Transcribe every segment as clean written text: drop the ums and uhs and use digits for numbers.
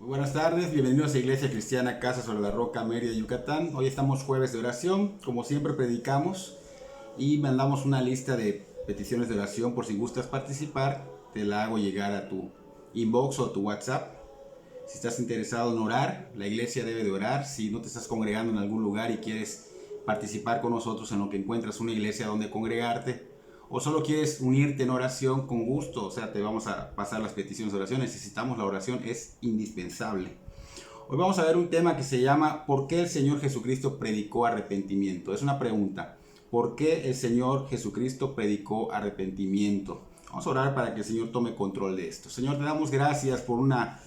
Muy buenas tardes, bienvenidos a Iglesia Cristiana Casa sobre la Roca, Mérida, Yucatán. Hoy estamos jueves de oración, como siempre predicamos y mandamos una lista de peticiones de oración por si gustas participar, te la hago llegar a tu inbox o a tu WhatsApp. Si estás interesado en orar, la iglesia debe de orar. Si no te estás congregando en algún lugar y quieres participar con nosotros en lo que encuentras una iglesia donde congregarte, o solo quieres unirte en oración, con gusto, o sea, te vamos a pasar las peticiones de oración. Necesitamos la oración, es indispensable. Hoy vamos a ver un tema que se llama ¿por qué el Señor Jesucristo predicó arrepentimiento? Es una pregunta. ¿Por qué el Señor Jesucristo predicó arrepentimiento? Vamos a orar para que el Señor tome control de esto. Señor, te damos gracias por una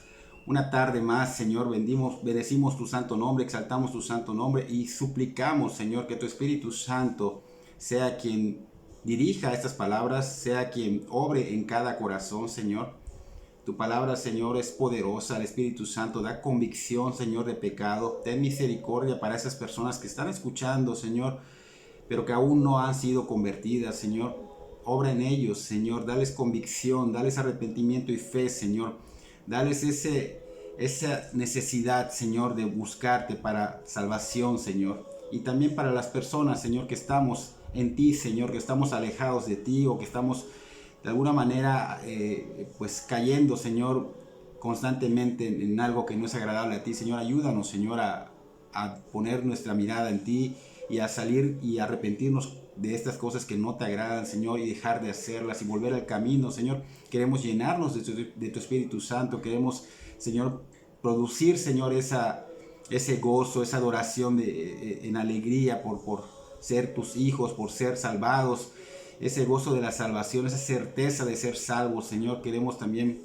tarde más, Señor. Bendecimos tu santo nombre, exaltamos tu santo nombre y suplicamos, Señor, que tu Espíritu Santo sea quien dirija estas palabras, sea quien obre en cada corazón, Señor. Tu palabra, Señor, es poderosa. El Espíritu Santo da convicción, Señor, de pecado. Ten misericordia para esas personas que están escuchando, Señor, pero que aún no han sido convertidas, Señor. Obra en ellos, Señor. Dales convicción, dales arrepentimiento y fe, Señor. Dales esa necesidad, Señor, de buscarte para salvación, Señor. Y también para las personas, Señor, que estamos en ti, Señor, que estamos alejados de ti o que estamos de alguna manera pues cayendo, Señor, constantemente en algo que no es agradable a ti. Señor, ayúdanos, Señor, a poner nuestra mirada en ti y a salir y arrepentirnos de estas cosas que no te agradan, Señor, y dejar de hacerlas y volver al camino, Señor. Queremos llenarnos de tu Espíritu Santo. Queremos, Señor, producir, Señor, ese gozo, esa adoración en alegría por ser tus hijos, por ser salvados, ese gozo de la salvación, esa certeza de ser salvos, Señor. Queremos también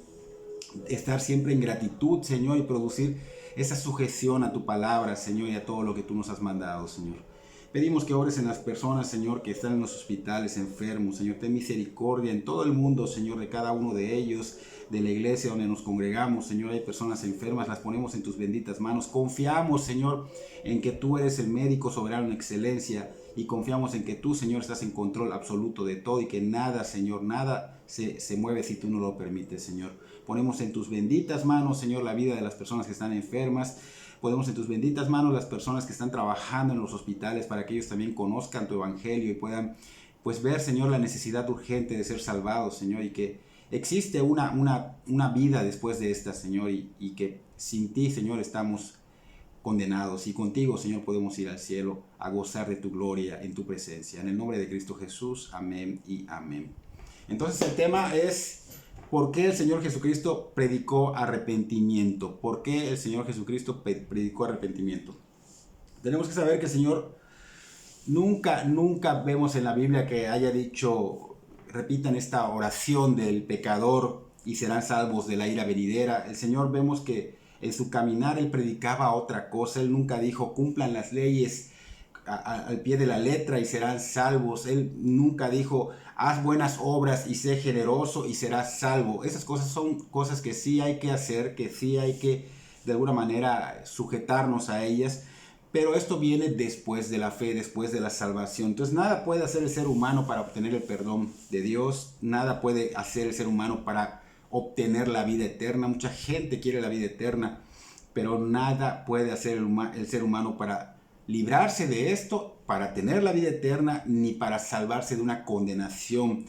estar siempre en gratitud, Señor, y producir esa sujeción a tu palabra, Señor, y a todo lo que tú nos has mandado, Señor. Pedimos que obres en las personas, Señor, que están en los hospitales, enfermos, Señor. Ten misericordia en todo el mundo, Señor, de cada uno de ellos, de la iglesia donde nos congregamos, Señor. Hay personas enfermas, las ponemos en tus benditas manos. Confiamos, Señor, en que tú eres el médico soberano en excelencia y confiamos en que tú, Señor, estás en control absoluto de todo y que nada, Señor, nada se mueve si tú no lo permites, Señor. Ponemos en tus benditas manos, Señor, la vida de las personas que están enfermas. Ponemos en tus benditas manos las personas que están trabajando en los hospitales para que ellos también conozcan tu evangelio y puedan pues ver, Señor, la necesidad urgente de ser salvados, Señor, y que existe una vida después de esta, Señor, y que sin ti, Señor, estamos condenados y contigo, Señor, podemos ir al cielo a gozar de tu gloria en tu presencia. En el nombre de Cristo Jesús, amén y amén. Entonces el tema es ¿por qué el Señor Jesucristo predicó arrepentimiento? ¿Por qué el Señor Jesucristo predicó arrepentimiento? Tenemos que saber que el Señor nunca vemos en la Biblia que haya dicho, repitan esta oración del pecador y serán salvos de la ira venidera. El Señor vemos que en su caminar Él predicaba otra cosa. Él nunca dijo, cumplan las leyes al pie de la letra y serán salvos. Él nunca dijo, haz buenas obras y sé generoso y serás salvo. Esas cosas son cosas que sí hay que hacer, que sí hay que de alguna manera sujetarnos a ellas, pero esto viene después de la fe, después de la salvación. Entonces nada puede hacer el ser humano para obtener el perdón de Dios, nada puede hacer el ser humano para obtener la vida eterna. Mucha gente quiere la vida eterna, pero nada puede hacer el ser humano para librarse de esto, para tener la vida eterna, ni para salvarse de una condenación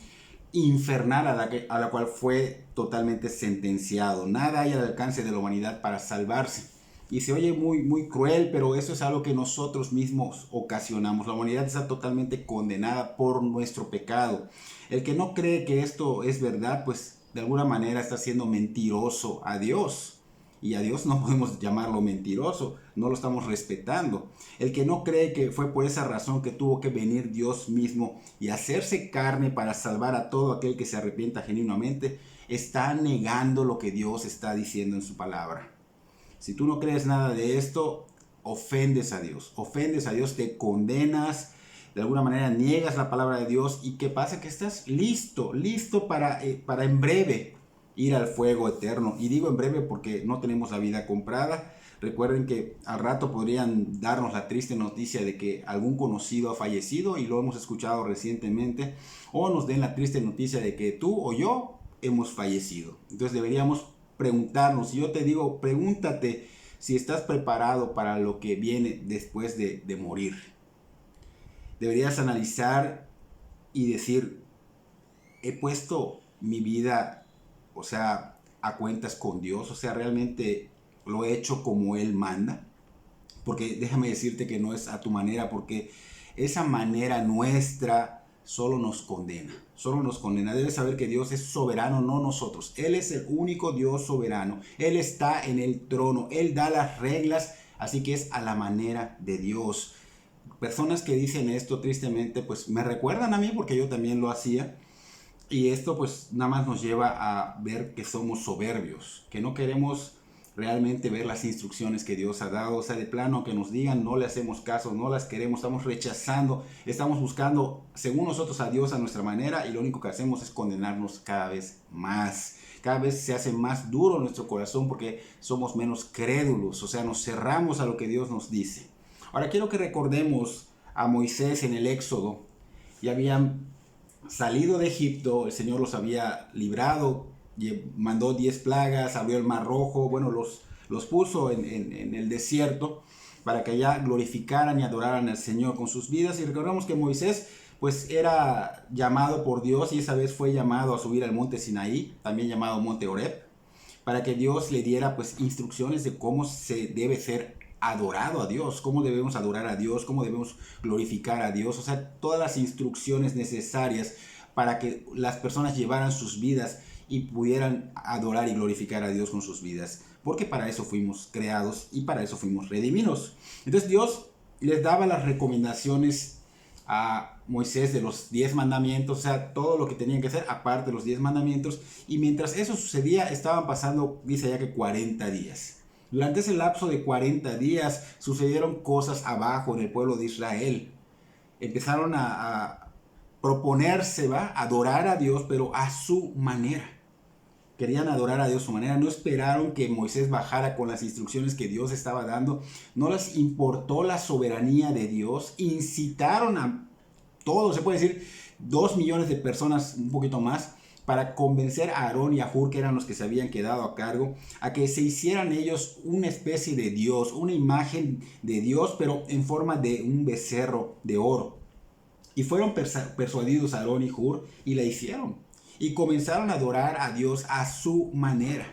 infernal a la cual fue totalmente sentenciado. Nada hay al alcance de la humanidad para salvarse. Y se oye muy cruel, pero eso es algo que nosotros mismos ocasionamos. La humanidad está totalmente condenada por nuestro pecado. El que no cree que esto es verdad, pues de alguna manera está siendo mentiroso a Dios. Y a Dios no podemos llamarlo mentiroso, no lo estamos respetando. El que no cree que fue por esa razón que tuvo que venir Dios mismo y hacerse carne para salvar a todo aquel que se arrepienta genuinamente, está negando lo que Dios está diciendo en su palabra. Si tú no crees nada de esto, ofendes a Dios, te condenas, de alguna manera niegas la palabra de Dios. ¿Y qué pasa? Que estás listo para en breve ir al fuego eterno. Y digo en breve porque no tenemos la vida comprada. Recuerden que al rato podrían darnos la triste noticia de que algún conocido ha fallecido, y lo hemos escuchado recientemente, o nos den la triste noticia de que tú o yo hemos fallecido. Entonces deberíamos preguntarnos. Y yo te digo, pregúntate si estás preparado para lo que viene después de morir. Deberías analizar y decir, he puesto mi vida, o sea, a cuentas con Dios, o sea, realmente lo he hecho como Él manda. Porque déjame decirte que no es a tu manera, porque esa manera nuestra solo nos condena, solo nos condena. Debes saber que Dios es soberano, no nosotros. Él es el único Dios soberano. Él está en el trono, Él da las reglas, así que es a la manera de Dios. Personas que dicen esto tristemente, pues me recuerdan a mí porque yo también lo hacía. Y esto pues nada más nos lleva a ver que somos soberbios, que no queremos realmente ver las instrucciones que Dios ha dado. O sea, de plano que nos digan, no le hacemos caso, no las queremos, estamos rechazando, estamos buscando según nosotros a Dios a nuestra manera, y lo único que hacemos es condenarnos cada vez más. Cada vez se hace más duro nuestro corazón porque somos menos crédulos, o sea, nos cerramos a lo que Dios nos dice. Ahora quiero que recordemos a Moisés en el Éxodo. Ya habían salido de Egipto, el Señor los había librado, mandó 10 plagas, abrió el mar rojo, bueno, los puso en el desierto para que allá glorificaran y adoraran al Señor con sus vidas. Y recordemos que Moisés pues era llamado por Dios, y esa vez fue llamado a subir al monte Sinaí, también llamado monte Horeb, para que Dios le diera pues instrucciones de cómo se debe ser adorado a Dios, cómo debemos adorar a Dios, cómo debemos glorificar a Dios, o sea, todas las instrucciones necesarias para que las personas llevaran sus vidas y pudieran adorar y glorificar a Dios con sus vidas, porque para eso fuimos creados y para eso fuimos redimidos. Entonces Dios les daba las recomendaciones a Moisés de los 10 mandamientos, o sea, todo lo que tenían que hacer aparte de los 10 mandamientos, y mientras eso sucedía estaban pasando, dice allá, que 40 días. Durante ese lapso de 40 días sucedieron cosas abajo en el pueblo de Israel. Empezaron a proponerse, adorar a Dios, pero a su manera. Querían adorar a Dios a su manera. No esperaron que Moisés bajara con las instrucciones que Dios estaba dando. No les importó la soberanía de Dios. Incitaron a todos, se puede decir 2 millones de personas, un poquito más, para convencer a Aarón y a Hur, que eran los que se habían quedado a cargo, a que se hicieran ellos una especie de Dios, una imagen de Dios, pero en forma de un becerro de oro. Y fueron persuadidos Aarón y Hur y la hicieron. Y comenzaron a adorar a Dios a su manera.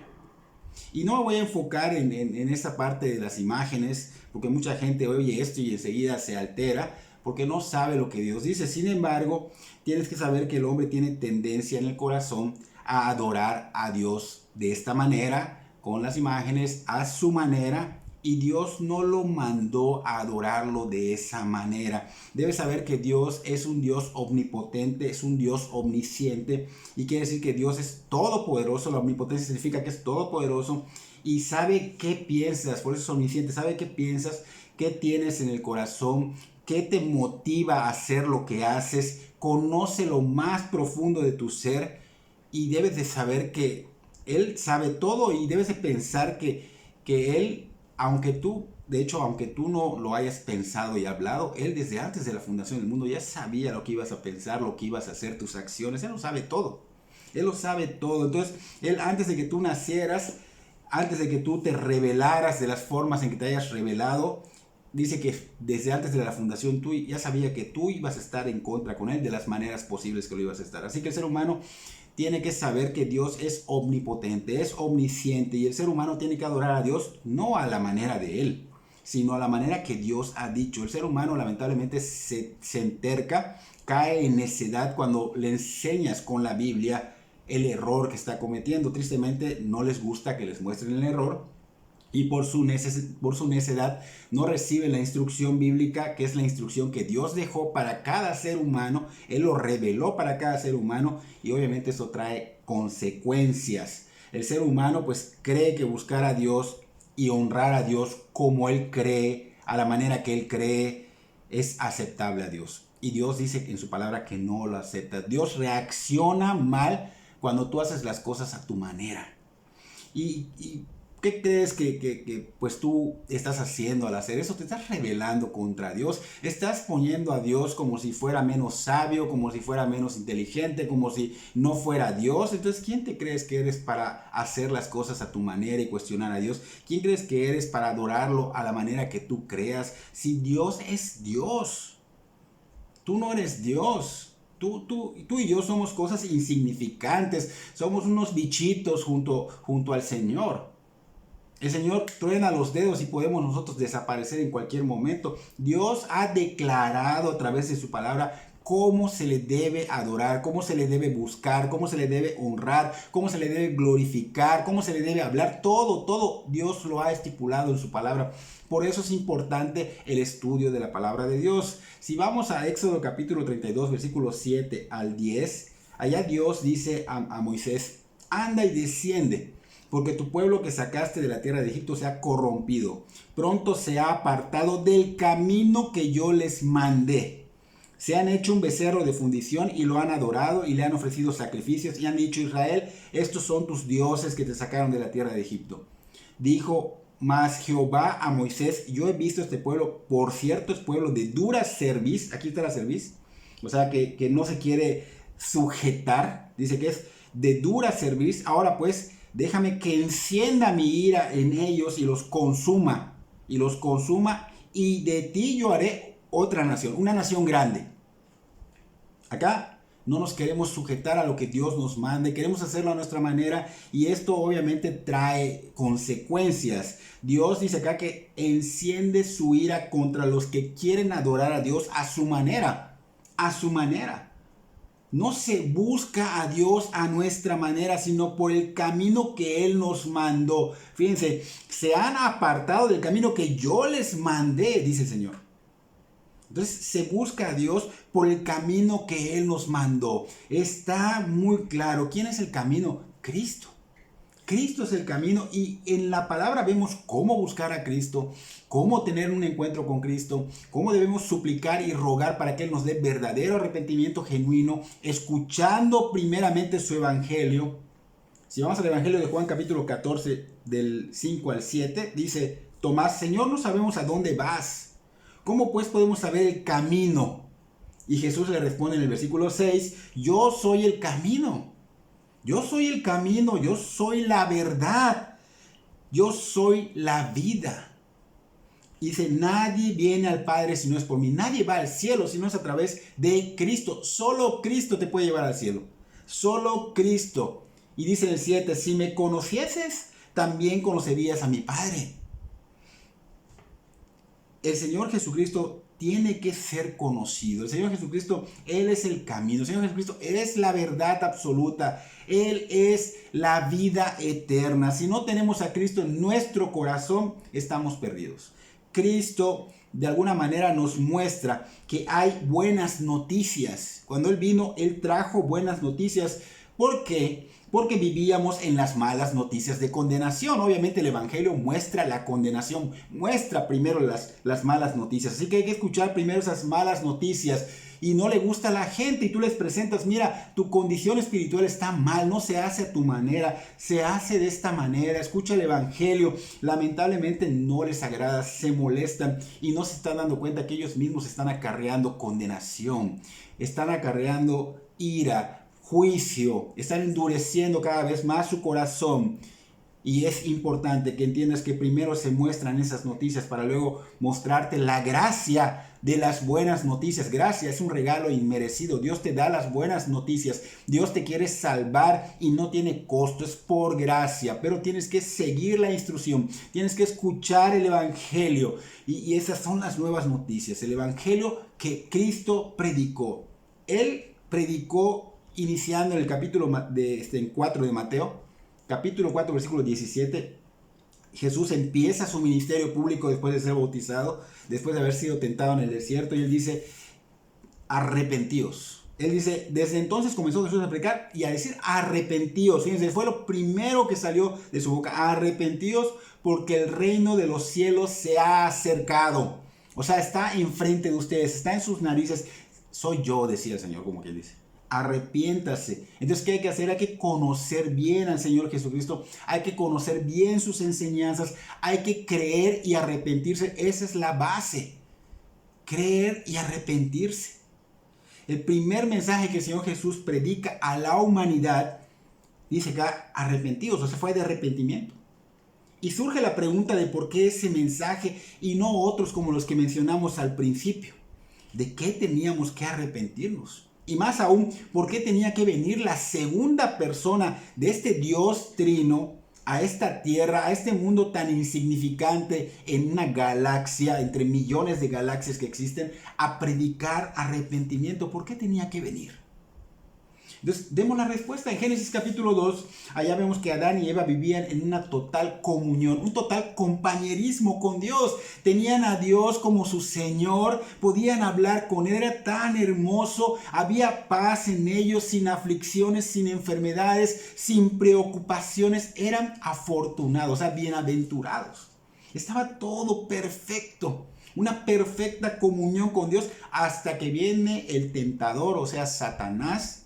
Y no me voy a enfocar en esta parte de las imágenes, porque mucha gente oye esto y enseguida se altera, porque no sabe lo que Dios dice. Sin embargo, tienes que saber que el hombre tiene tendencia en el corazón a adorar a Dios de esta manera, con las imágenes, a su manera, y Dios no lo mandó a adorarlo de esa manera. Debes saber que Dios es un Dios omnipotente, es un Dios omnisciente, y quiere decir que Dios es todopoderoso. La omnipotencia significa que es todopoderoso y sabe qué piensas, por eso es omnisciente, sabe qué piensas, qué tienes en el corazón, qué te motiva a hacer lo que haces, conoce lo más profundo de tu ser, y debes de saber que Él sabe todo, y debes de pensar que Él, aunque tú no lo hayas pensado y hablado, Él desde antes de la fundación del mundo ya sabía lo que ibas a pensar, lo que ibas a hacer, tus acciones. Él lo sabe todo. Él lo sabe todo. Entonces, Él, antes de que tú nacieras, antes de que tú te revelaras de las formas en que te hayas revelado, dice que desde antes de la fundación tú ya sabía que tú ibas a estar en contra con Él de las maneras posibles que lo ibas a estar. Así que el ser humano tiene que saber que Dios es omnipotente, es omnisciente, y el ser humano tiene que adorar a Dios no a la manera de Él, sino a la manera que Dios ha dicho. El ser humano lamentablemente se enterca, cae en necedad cuando le enseñas con la Biblia el error que está cometiendo. Tristemente no les gusta que les muestren el error, y por su necedad no reciben la instrucción bíblica, que es la instrucción que Dios dejó para cada ser humano. Él lo reveló para cada ser humano, y obviamente eso trae consecuencias. El ser humano pues cree que buscar a Dios y honrar a Dios como Él cree, a la manera que Él cree, es aceptable a Dios. Y Dios dice en su palabra que no lo acepta. Dios reacciona mal cuando tú haces las cosas a tu manera. Y ¿Qué crees que pues tú estás haciendo al hacer eso? Te estás rebelando contra Dios. Estás poniendo a Dios como si fuera menos sabio, como si fuera menos inteligente, como si no fuera Dios. Entonces, ¿quién te crees que eres para hacer las cosas a tu manera y cuestionar a Dios? ¿Quién crees que eres para adorarlo a la manera que tú creas? Si Dios es Dios, tú no eres Dios. Tú y yo somos cosas insignificantes. Somos unos bichitos junto al Señor. El Señor truena los dedos y podemos nosotros desaparecer en cualquier momento. Dios ha declarado a través de su palabra cómo se le debe adorar, cómo se le debe buscar, cómo se le debe honrar, cómo se le debe glorificar, cómo se le debe hablar. Todo Dios lo ha estipulado en su palabra. Por eso es importante el estudio de la palabra de Dios. Si vamos a Éxodo capítulo 32, versículos 7 al 10, allá Dios dice a Moisés: anda y desciende, porque tu pueblo que sacaste de la tierra de Egipto se ha corrompido. Pronto se ha apartado del camino que yo les mandé. Se han hecho un becerro de fundición y lo han adorado y le han ofrecido sacrificios y han dicho: Israel, estos son tus dioses que te sacaron de la tierra de Egipto. Dijo más Jehová a Moisés: yo he visto este pueblo, por cierto es pueblo de dura cerviz. Aquí está la cerviz. O sea que no se quiere sujetar. Dice que es de dura cerviz. Ahora pues, déjame que encienda mi ira en ellos y los consuma. Y de ti yo haré otra nación, una nación grande. Acá no nos queremos sujetar a lo que Dios nos mande, queremos hacerlo a nuestra manera y esto obviamente trae consecuencias. Dios dice acá que enciende su ira contra los que quieren adorar a Dios a su manera, No se busca a Dios a nuestra manera, sino por el camino que Él nos mandó. Fíjense, se han apartado del camino que yo les mandé, dice el Señor. Entonces se busca a Dios por el camino que Él nos mandó. Está muy claro. ¿Quién es el camino? Cristo. Cristo es el camino y en la palabra vemos cómo buscar a Cristo, cómo tener un encuentro con Cristo, cómo debemos suplicar y rogar para que Él nos dé verdadero arrepentimiento genuino, escuchando primeramente su evangelio. Si vamos al evangelio de Juan capítulo 14 del 5 al 7, dice Tomás: Señor, no sabemos a dónde vas. ¿Cómo pues podemos saber el camino? Y Jesús le responde en el versículo 6, yo soy el camino. Yo soy el camino, yo soy la verdad, yo soy la vida. Y dice, nadie viene al Padre si no es por mí. Nadie va al cielo si no es a través de Cristo. Solo Cristo te puede llevar al cielo. Solo Cristo. Y dice en el 7, si me conocieses, también conocerías a mi Padre. El Señor Jesucristo tiene que ser conocido. El Señor Jesucristo, Él es el camino. El Señor Jesucristo es la verdad absoluta. Él es la vida eterna. Si no tenemos a Cristo en nuestro corazón, estamos perdidos. Cristo de alguna manera nos muestra que hay buenas noticias. Cuando Él vino, Él trajo buenas noticias. ¿Por qué? Porque vivíamos en las malas noticias de condenación. Obviamente el Evangelio muestra la condenación, muestra primero las malas noticias. Así que hay que escuchar primero esas malas noticias. Y no le gusta a la gente y tú les presentas, mira, tu condición espiritual está mal, no se hace a tu manera, se hace de esta manera. Escucha el Evangelio. Lamentablemente no les agrada, se molestan y no se están dando cuenta que ellos mismos están acarreando condenación, están acarreando ira, juicio, están endureciendo cada vez más su corazón. Y es importante que entiendas que primero se muestran esas noticias para luego mostrarte la gracia de las buenas noticias. Gracia es un regalo inmerecido. Dios te da las buenas noticias. Dios te quiere salvar y no tiene costo, es por gracia. Pero tienes que seguir la instrucción, tienes que escuchar el Evangelio. Y esas son las nuevas noticias, el Evangelio que Cristo predicó. Él predicó iniciando en el capítulo 4 de Mateo, capítulo 4, versículo 17. Jesús empieza su ministerio público después de ser bautizado, después de haber sido tentado en el desierto, y Él dice, arrepentíos. Él dice, desde entonces comenzó Jesús a predicar y a decir, arrepentíos. Fíjense, fue lo primero que salió de su boca, arrepentíos porque el reino de los cielos se ha acercado. O sea, está enfrente de ustedes, está en sus narices. Soy yo, decía el Señor, como quien dice. arrepiéntase. Entonces, ¿qué hay que hacer? Hay que conocer bien al Señor Jesucristo, hay que conocer bien sus enseñanzas, hay que creer y arrepentirse. Esa es la base, creer y arrepentirse. El primer mensaje que el Señor Jesús predica a la humanidad, dice acá, arrepentidos, o sea, fue de arrepentimiento. Y surge la pregunta de por qué ese mensaje y no otros como los que mencionamos al principio. ¿De qué teníamos que arrepentirnos? Y más aún, ¿por qué tenía que venir la segunda persona de este Dios trino a esta tierra, a este mundo tan insignificante en una galaxia, entre millones de galaxias que existen, a predicar arrepentimiento? ¿Por qué tenía que venir? Entonces, demos la respuesta. En Génesis capítulo 2, allá vemos que Adán y Eva vivían en una total comunión, un total compañerismo con Dios. Tenían a Dios como su Señor, podían hablar con Él, era tan hermoso, había paz en ellos, sin aflicciones, sin enfermedades, sin preocupaciones. Eran afortunados, o sea, bienaventurados. Estaba todo perfecto. Una perfecta comunión con Dios hasta que viene el tentador, o sea, Satanás.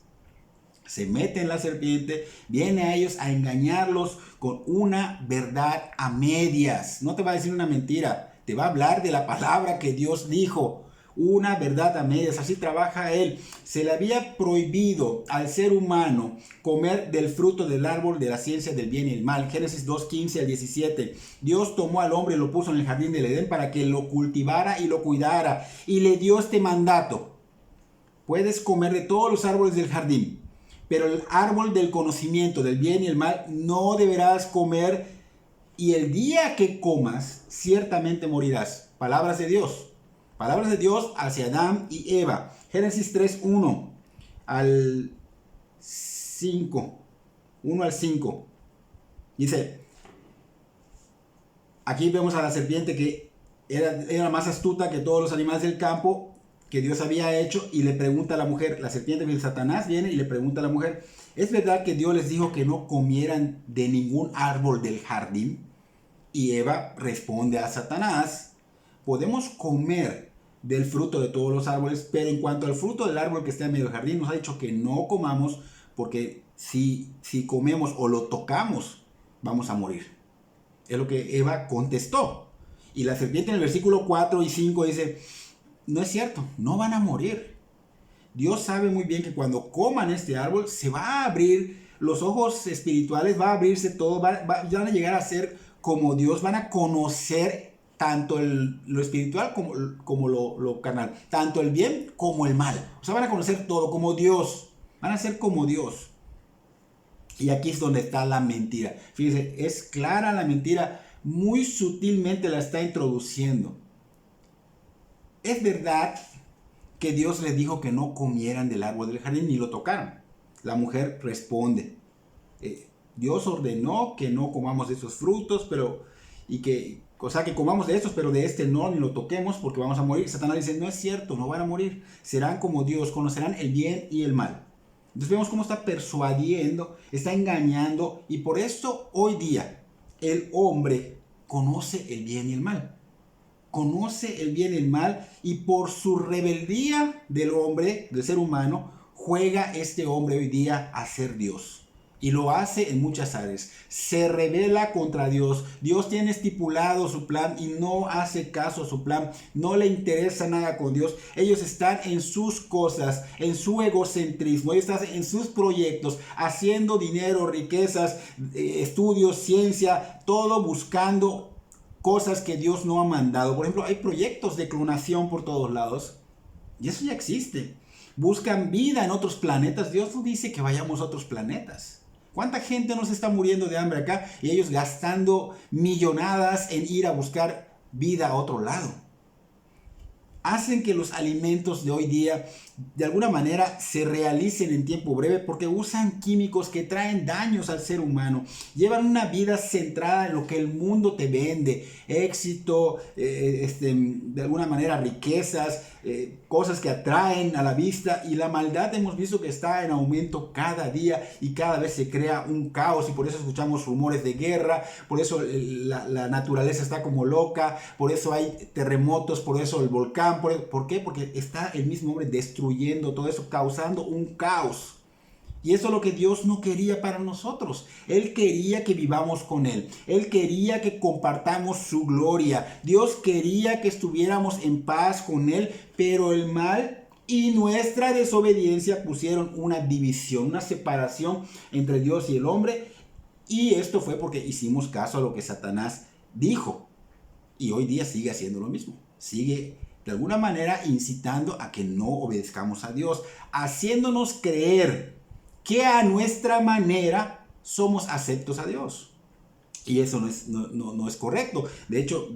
Se mete en la serpiente, viene a ellos a engañarlos con una verdad a medias. No te va a decir una mentira, te va a hablar de la palabra que Dios dijo. Una verdad a medias, así trabaja él. Se le había prohibido al ser humano comer del fruto del árbol de la ciencia del bien y el mal. Génesis 2:15 al 17. Dios tomó al hombre y lo puso en el jardín del Edén para que lo cultivara y lo cuidara. Y le dio este mandato: puedes comer de todos los árboles del jardín, pero el árbol del conocimiento del bien y el mal no deberás comer, y el día que comas, ciertamente morirás. Palabras de Dios. Palabras de Dios hacia Adán y Eva. Génesis 3:1 al 5. 1 al 5. Dice, aquí vemos a la serpiente que era más astuta que todos los animales del campo que Dios había hecho, y le pregunta a la mujer, la serpiente de Satanás viene y le pregunta a la mujer: ¿es verdad que Dios les dijo que no comieran de ningún árbol del jardín? Y Eva responde a Satanás: podemos comer del fruto de todos los árboles, pero en cuanto al fruto del árbol que está en medio del jardín, nos ha dicho que no comamos, porque si comemos o lo tocamos, vamos a morir. Es lo que Eva contestó. Y la serpiente en el versículo 4 y 5 dice: no es cierto, no van a morir. Dios sabe muy bien que cuando coman este árbol se va a abrir los ojos espirituales, va a abrirse todo, van a llegar a ser como Dios, van a conocer tanto lo espiritual como lo carnal, tanto el bien como el mal. O sea, van a conocer todo como Dios, van a ser como Dios. Y aquí es donde está la mentira. Fíjense, es clara la mentira, muy sutilmente la está introduciendo. Es verdad que Dios les dijo que no comieran del árbol del jardín ni lo tocaran. La mujer responde: Dios ordenó que no comamos de esos frutos, que comamos de estos, pero de este no, ni lo toquemos porque vamos a morir. Satanás dice: no es cierto, no van a morir. Serán como Dios, conocerán el bien y el mal. Entonces vemos cómo está persuadiendo, está engañando, y por esto hoy día el hombre conoce el bien y el mal. Conoce el bien y el mal, y por su rebeldía del hombre, del ser humano, juega este hombre hoy día a ser Dios. Y lo hace en muchas áreas. Se rebela contra Dios. Dios tiene estipulado su plan y no hace caso a su plan. No le interesa nada con Dios. Ellos están en sus cosas, en su egocentrismo. Ellos están en sus proyectos, haciendo dinero, riquezas, estudios, ciencia, todo buscando cosas que Dios no ha mandado. Por ejemplo, hay proyectos de clonación por todos lados, y eso ya existe. Buscan vida en otros planetas. Dios no dice que vayamos a otros planetas. ¿Cuánta gente nos está muriendo de hambre acá y ellos gastando millonadas en ir a buscar vida a otro lado? Hacen que los alimentos de hoy día de alguna manera se realicen en tiempo breve, porque usan químicos que traen daños al ser humano. Llevan una vida centrada en lo que el mundo te vende: éxito, de alguna manera riquezas, cosas que atraen a la vista, y la maldad hemos visto que está en aumento cada día y cada vez se crea un caos, y por eso escuchamos rumores de guerra, por eso la naturaleza está como loca, por eso hay terremotos, por eso el volcán, ¿por qué? Porque está el mismo hombre destruyendo todo eso, causando un caos. Y eso es lo que Dios no quería para nosotros. Él quería que vivamos con Él. Él quería que compartamos su gloria. Dios quería que estuviéramos en paz con Él, pero el mal y nuestra desobediencia pusieron una división, una separación entre Dios y el hombre. Y esto fue porque hicimos caso a lo que Satanás dijo. Y hoy día sigue haciendo lo mismo. Sigue de alguna manera incitando a que no obedezcamos a Dios, haciéndonos creer que a nuestra manera somos aceptos a Dios. Y eso no es correcto. De hecho,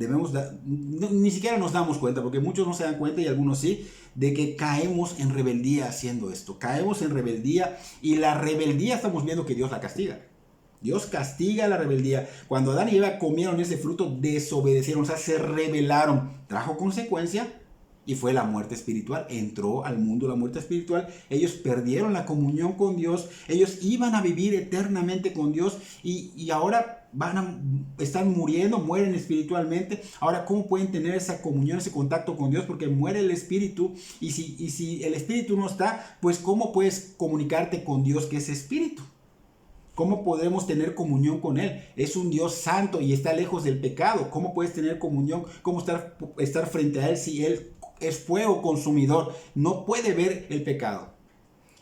ni siquiera nos damos cuenta, porque muchos no se dan cuenta y algunos sí, de que caemos en rebeldía haciendo esto. Caemos en rebeldía, y la rebeldía estamos viendo que Dios la castiga. Dios castiga la rebeldía. Cuando Adán y Eva comieron ese fruto, desobedecieron, o sea, se rebelaron. Trajo consecuencia. Y fue la muerte espiritual. Entró al mundo la muerte espiritual. Ellos perdieron la comunión con Dios. Ellos iban a vivir eternamente con Dios. Y ahora están muriendo, mueren espiritualmente. Ahora, ¿cómo pueden tener esa comunión, ese contacto con Dios? Porque muere el espíritu. Y si el espíritu no está, pues ¿cómo puedes comunicarte con Dios, que es espíritu? ¿Cómo podemos tener comunión con Él? Es un Dios santo y está lejos del pecado. ¿Cómo puedes tener comunión? ¿Cómo estar frente a Él si Él es fuego consumidor? No puede ver el pecado.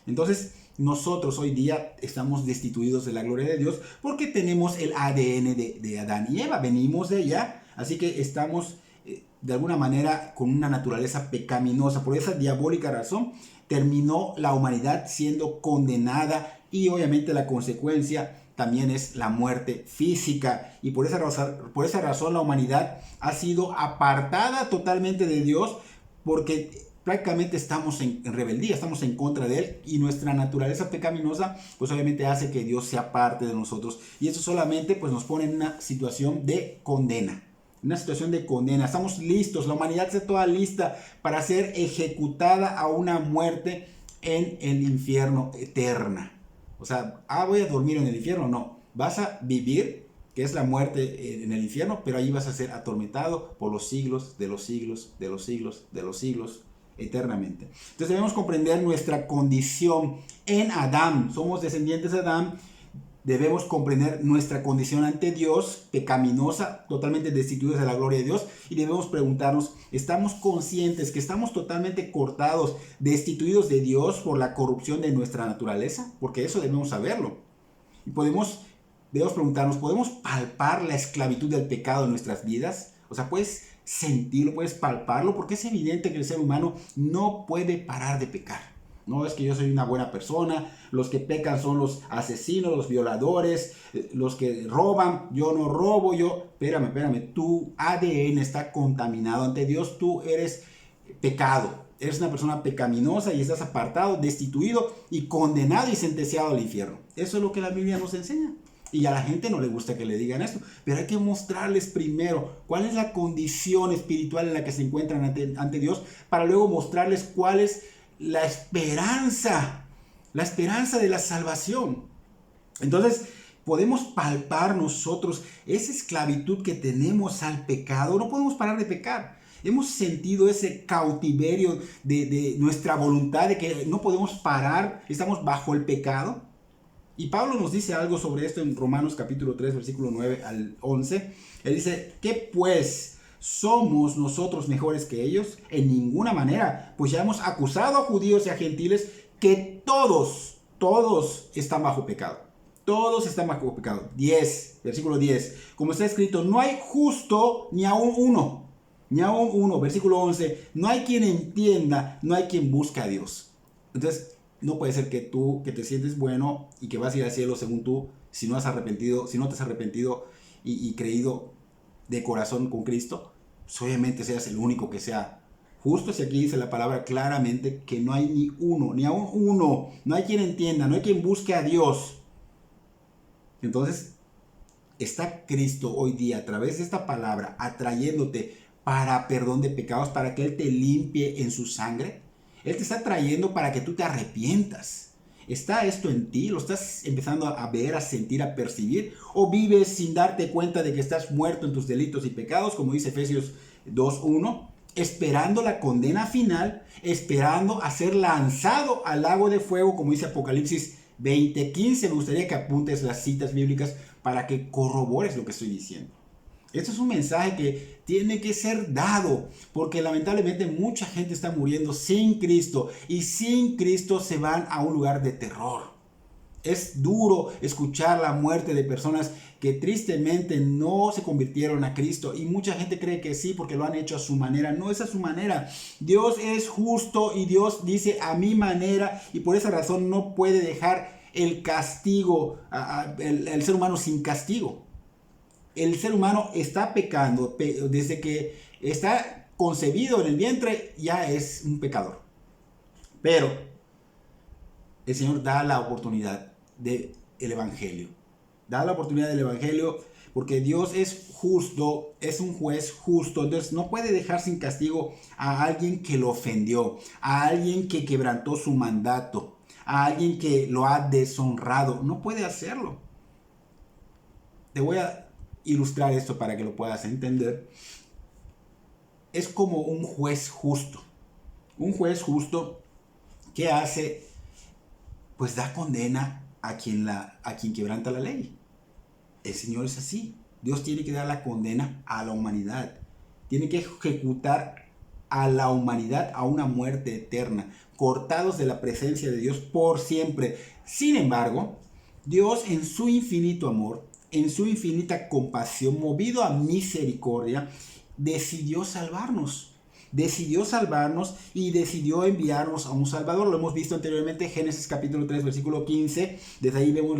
Entonces, nosotros hoy día estamos destituidos de la gloria de Dios porque tenemos el ADN de Adán y Eva. Venimos de allá, así que estamos de alguna manera con una naturaleza pecaminosa. Por esa diabólica razón terminó la humanidad siendo condenada, y obviamente la consecuencia también es la muerte física. Y por esa razón la humanidad ha sido apartada totalmente de Dios, porque prácticamente estamos en rebeldía, estamos en contra de Él, y nuestra naturaleza pecaminosa pues obviamente hace que Dios sea parte de nosotros, y eso solamente pues nos pone en una situación de condena. Una situación de condena. Estamos listos, la humanidad está toda lista para ser ejecutada a una muerte en el infierno eterna. O sea, voy a dormir en el infierno. No, vas a vivir, que es la muerte en el infierno, pero ahí vas a ser atormentado por los siglos de los siglos, de los siglos, de los siglos, eternamente. Entonces debemos comprender nuestra condición en Adán. Somos descendientes de Adán. Debemos comprender nuestra condición ante Dios, pecaminosa, totalmente destituidos de la gloria de Dios, y debemos preguntarnos, ¿estamos conscientes que estamos totalmente cortados, destituidos de Dios por la corrupción de nuestra naturaleza? Porque eso debemos saberlo. Y debemos preguntarnos, ¿podemos palpar la esclavitud del pecado en nuestras vidas? O sea, ¿puedes sentirlo, puedes palparlo? Porque es evidente que el ser humano no puede parar de pecar. No es que yo soy una buena persona, los que pecan son los asesinos, los violadores, los que roban, yo no robo, espérame, tu ADN está contaminado ante Dios, tú eres pecado, eres una persona pecaminosa y estás apartado, destituido y condenado y sentenciado al infierno. Eso es lo que la Biblia nos enseña. Y a la gente no le gusta que le digan esto, pero hay que mostrarles primero cuál es la condición espiritual en la que se encuentran ante Dios, para luego mostrarles cuál es la esperanza de la salvación. Entonces podemos palpar nosotros esa esclavitud que tenemos al pecado. No podemos parar de pecar. Hemos sentido ese cautiverio de nuestra voluntad, de que no podemos parar, estamos bajo el pecado. Y Pablo nos dice algo sobre esto en Romanos capítulo 3, versículo 9 al 11. Él dice, ¿qué pues? ¿Somos nosotros mejores que ellos? En ninguna manera, pues ya hemos acusado a judíos y a gentiles que todos están bajo pecado. Todos están bajo pecado. 10, versículo 10. Como está escrito, no hay justo ni aún uno. Ni aún uno. Versículo 11. No hay quien entienda, no hay quien busque a Dios. Entonces, no puede ser que tú, que te sientes bueno y que vas a ir al cielo según tú, si no te has arrepentido y creído de corazón con Cristo, pues obviamente seas el único que sea justo. Si aquí dice la palabra claramente que no hay ni aún uno, no hay quien entienda, no hay quien busque a Dios. Entonces, está Cristo hoy día a través de esta palabra atrayéndote para perdón de pecados, para que Él te limpie en su sangre. Él te está trayendo para que tú te arrepientas. ¿Está esto en ti? ¿Lo estás empezando a ver, a sentir, a percibir? ¿O vives sin darte cuenta de que estás muerto en tus delitos y pecados, como dice Efesios 2:1? Esperando la condena final, esperando a ser lanzado al lago de fuego, como dice Apocalipsis 20:15. Me gustaría que apuntes las citas bíblicas para que corrobores lo que estoy diciendo. Esto es un mensaje que tiene que ser dado, porque lamentablemente mucha gente está muriendo sin Cristo, y sin Cristo se van a un lugar de terror. Es duro escuchar la muerte de personas que tristemente no se convirtieron a Cristo, y mucha gente cree que sí porque lo han hecho a su manera. No es a su manera. Dios es justo y Dios dice a mi manera, y por esa razón no puede dejar el castigo, el ser humano sin castigo. El ser humano está pecando desde que está concebido en el vientre, ya es un pecador. Pero el Señor da la oportunidad del Evangelio. Da la oportunidad del Evangelio porque Dios es justo, es un juez justo. Entonces no puede dejar sin castigo a alguien que lo ofendió, a alguien que quebrantó su mandato, a alguien que lo ha deshonrado. No puede hacerlo. Te voy a ilustrar esto para que lo puedas entender. Es como un juez justo. Un juez justo que hace, pues da condena a quien quebranta la ley. El Señor es así. Dios tiene que dar la condena a la humanidad. Tiene que ejecutar a la humanidad a una muerte eterna, cortados de la presencia de Dios por siempre. Sin embargo, Dios en su infinito amor, en su infinita compasión, movido a misericordia, decidió salvarnos. Decidió salvarnos y decidió enviarnos a un Salvador. Lo hemos visto anteriormente, Génesis capítulo 3, versículo 15. Desde ahí vemos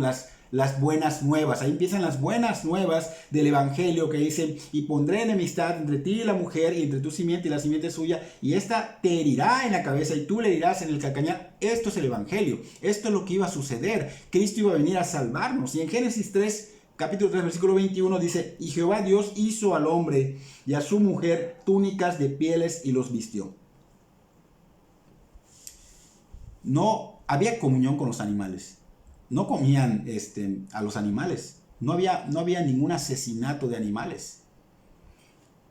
las buenas nuevas. Ahí empiezan las buenas nuevas del Evangelio, que dicen: y pondré enemistad entre ti y la mujer, y entre tu simiente y la simiente suya, y esta te herirá en la cabeza y tú le herirás en el calcañar. Esto es el Evangelio. Esto es lo que iba a suceder. Cristo iba a venir a salvarnos. Y en Génesis 3, capítulo 3, versículo 21 dice: y Jehová Dios hizo al hombre y a su mujer túnicas de pieles y los vistió. No había comunión con los animales. No comían a los animales. No había ningún asesinato de animales.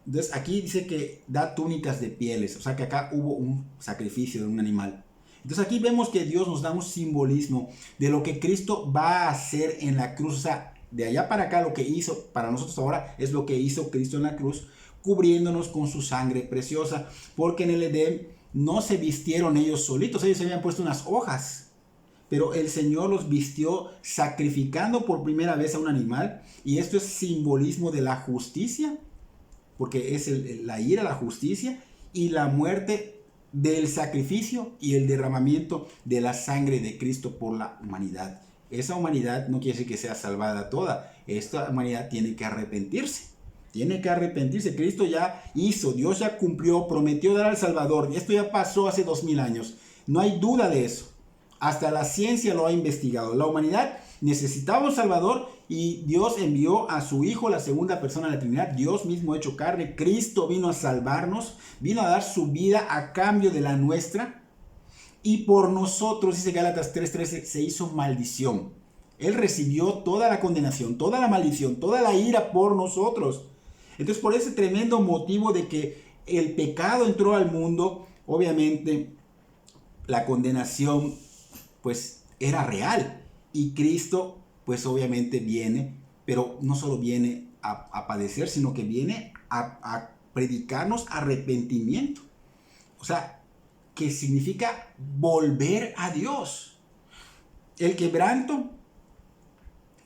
Entonces aquí dice que da túnicas de pieles. O sea que acá hubo un sacrificio de un animal. Entonces aquí vemos que Dios nos da un simbolismo de lo que Cristo va a hacer en la cruz. O sea, de allá para acá lo que hizo para nosotros ahora es lo que hizo Cristo en la cruz, cubriéndonos con su sangre preciosa. Porque en el Edén no se vistieron ellos solitos. Ellos se habían puesto unas hojas. Pero el Señor los vistió sacrificando por primera vez a un animal. Y esto es simbolismo de la justicia, porque es la ira, la justicia y la muerte del sacrificio y el derramamiento de la sangre de Cristo por la humanidad. Esa humanidad no quiere decir que sea salvada toda. Esta humanidad tiene que arrepentirse. Tiene que arrepentirse. Cristo ya hizo, Dios ya cumplió, prometió dar al Salvador. Esto ya pasó hace 2000 años. No hay duda de eso. Hasta la ciencia lo ha investigado. La humanidad necesitaba un Salvador y Dios envió a su Hijo, la segunda persona de la Trinidad, Dios mismo hecho carne. Cristo vino a salvarnos, vino a dar su vida a cambio de la nuestra. Y por nosotros, dice Gálatas 3:13, se hizo maldición. Él recibió toda la condenación, toda la maldición, toda la ira por nosotros. Entonces, por ese tremendo motivo de que el pecado entró al mundo, obviamente la condenación pues era real. Y Cristo pues obviamente viene, pero no solo viene a padecer, sino que viene a predicarnos arrepentimiento. O sea, que significa volver a Dios. El quebranto,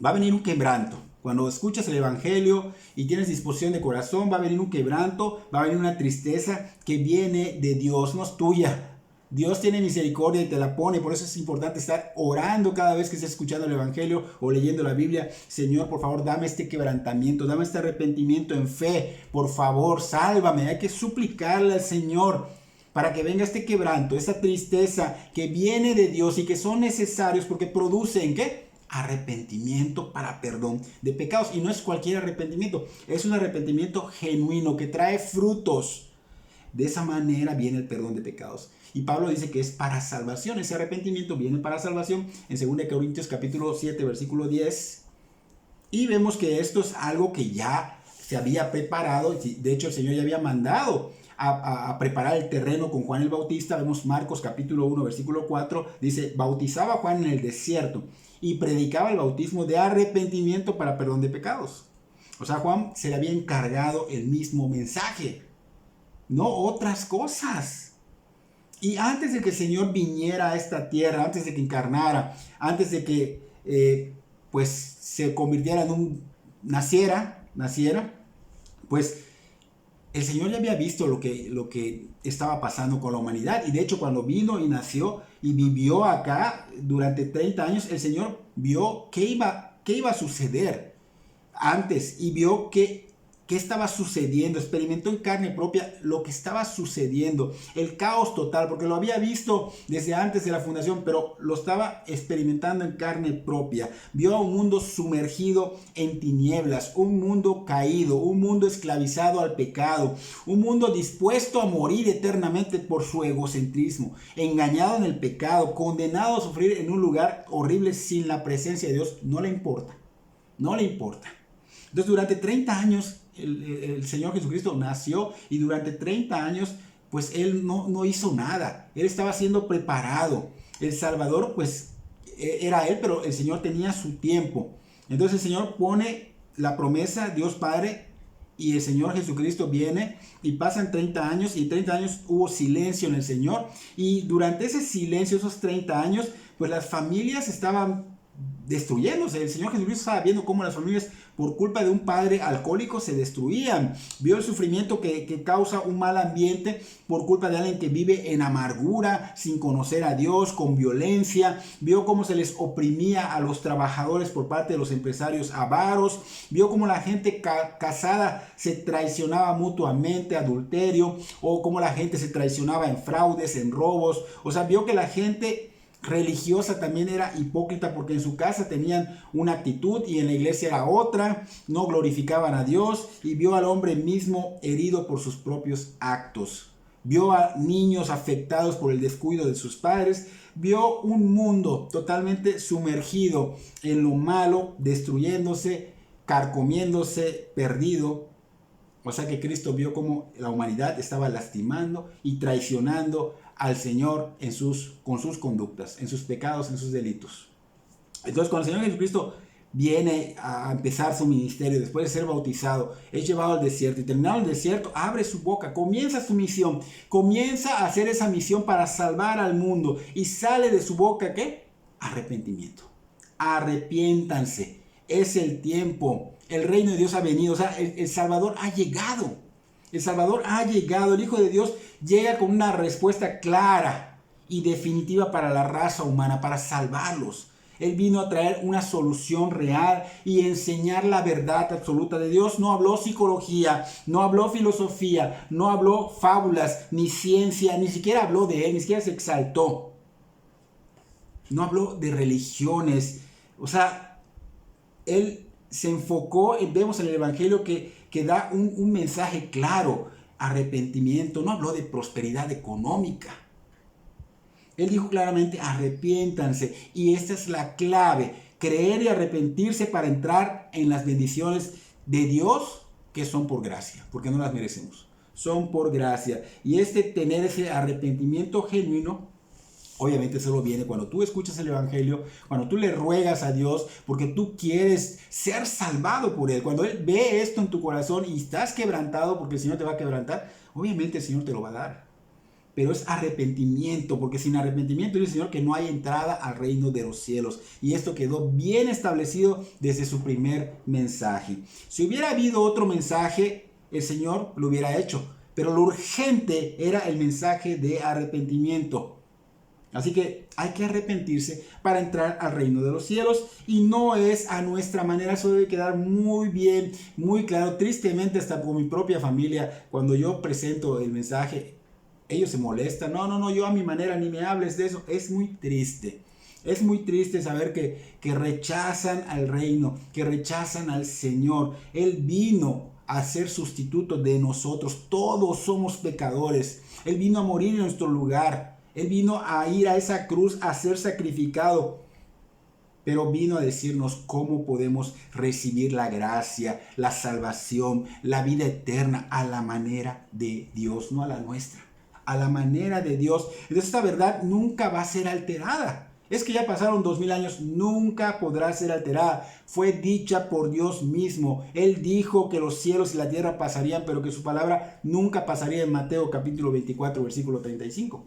va a venir un quebranto. Cuando escuchas el Evangelio y tienes disposición de corazón, va a venir un quebranto, va a venir una tristeza que viene de Dios, no es tuya. Dios tiene misericordia y te la pone. Por eso es importante estar orando cada vez que estés escuchando el Evangelio o leyendo la Biblia. Señor, por favor, dame este quebrantamiento, dame este arrepentimiento en fe. Por favor, sálvame. Hay que suplicarle al Señor para que venga este quebranto, esa tristeza que viene de Dios y que son necesarios porque producen, ¿qué? arrepentimiento para perdón de pecados. Y no es cualquier arrepentimiento, es un arrepentimiento genuino que trae frutos. De esa manera viene el perdón de pecados. Y Pablo dice que es para salvación. Ese arrepentimiento viene para salvación en 2 Corintios capítulo 7, versículo 10. Y vemos que esto es algo que ya se había preparado. De hecho, el Señor ya había mandado a preparar el terreno con Juan el Bautista. Vemos Marcos capítulo 1, versículo 4. Dice, bautizaba a Juan en el desierto y predicaba el bautismo de arrepentimiento para perdón de pecados. O sea, Juan se le había encargado el mismo mensaje, no otras cosas. Y antes de que el Señor viniera a esta tierra, antes de que encarnara, antes de que pues se convirtiera en un naciera, pues el Señor ya había visto lo que estaba pasando con la humanidad. Y de hecho, cuando vino y nació y vivió acá durante 30 años, el Señor vio qué iba a suceder antes y vio qué estaba sucediendo, experimentó en carne propia lo que estaba sucediendo, el caos total, porque lo había visto desde antes de la fundación, pero lo estaba experimentando en carne propia. Vio a un mundo sumergido en tinieblas, un mundo caído, un mundo esclavizado al pecado, un mundo dispuesto a morir eternamente por su egocentrismo, engañado en el pecado, condenado a sufrir en un lugar horrible sin la presencia de Dios. No le importa. Entonces, durante 30 años, el Señor Jesucristo nació y durante 30 años, pues Él no hizo nada. Él estaba siendo preparado. El Salvador, pues, era Él, pero el Señor tenía su tiempo. Entonces, el Señor pone la promesa, Dios Padre, y el Señor Jesucristo viene y pasan 30 años y 30 años hubo silencio en el Señor. Y durante ese silencio, esos 30 años, pues las familias estaban destruyéndose. El Señor Jesucristo estaba viendo cómo las familias por culpa de un padre alcohólico se destruían. Vio el sufrimiento que causa un mal ambiente por culpa de alguien que vive en amargura, sin conocer a Dios, con violencia. Vio cómo se les oprimía a los trabajadores por parte de los empresarios avaros. Vio cómo la gente casada se traicionaba mutuamente, adulterio, o cómo la gente se traicionaba en fraudes, en robos. O sea, vio que la gente religiosa también era hipócrita, porque en su casa tenían una actitud y en la iglesia era otra, no glorificaban a Dios, y vio al hombre mismo herido por sus propios actos. Vio a niños afectados por el descuido de sus padres. Vio un mundo totalmente sumergido en lo malo, destruyéndose, carcomiéndose, perdido. O sea que Cristo vio cómo la humanidad estaba lastimando y traicionando al Señor con sus conductas, en sus pecados, en sus delitos. Entonces, cuando el Señor Jesucristo viene a empezar su ministerio, después de ser bautizado, es llevado al desierto y terminado el desierto, abre su boca, comienza su misión, comienza a hacer esa misión para salvar al mundo, y sale de su boca, ¿qué? Arrepentimiento. Arrepiéntanse, es el tiempo, el reino de Dios ha venido, o sea, el Salvador ha llegado. El Salvador ha llegado, el Hijo de Dios llega con una respuesta clara y definitiva para la raza humana, para salvarlos. Él vino a traer una solución real y enseñar la verdad absoluta de Dios. No habló psicología, no habló filosofía, no habló fábulas, ni ciencia, ni siquiera habló de Él, ni siquiera se exaltó. No habló de religiones. O sea, Él se enfocó, vemos en el Evangelio que da un mensaje claro, arrepentimiento. No habló de prosperidad económica. Él dijo claramente, arrepiéntanse, y esta es la clave, creer y arrepentirse para entrar en las bendiciones de Dios, que son por gracia, porque no las merecemos, son por gracia. Y tener ese arrepentimiento genuino, obviamente solo viene cuando tú escuchas el Evangelio, cuando tú le ruegas a Dios, porque tú quieres ser salvado por Él. Cuando Él ve esto en tu corazón y estás quebrantado, porque el Señor te va a quebrantar, obviamente el Señor te lo va a dar. Pero es arrepentimiento, porque sin arrepentimiento dice el Señor que no hay entrada al reino de los cielos. Y esto quedó bien establecido desde su primer mensaje. Si hubiera habido otro mensaje, el Señor lo hubiera hecho. Pero lo urgente era el mensaje de arrepentimiento. Así que hay que arrepentirse para entrar al reino de los cielos, y no es a nuestra manera. Eso debe quedar muy bien, muy claro. Tristemente, hasta con mi propia familia, cuando yo presento el mensaje, ellos se molestan. No, yo a mi manera, ni me hables de eso. Es muy triste. Es muy triste saber que rechazan al reino, que rechazan al Señor. Él vino a ser sustituto de nosotros. Todos somos pecadores. Él vino a morir en nuestro lugar. Él vino a ir a esa cruz a ser sacrificado. Pero vino a decirnos cómo podemos recibir la gracia, la salvación, la vida eterna a la manera de Dios, no a la nuestra, a la manera de Dios. Entonces esta verdad nunca va a ser alterada. Es que ya pasaron 2000 años, nunca podrá ser alterada. Fue dicha por Dios mismo. Él dijo que los cielos y la tierra pasarían, pero que su palabra nunca pasaría, en Mateo capítulo 24, versículo 35.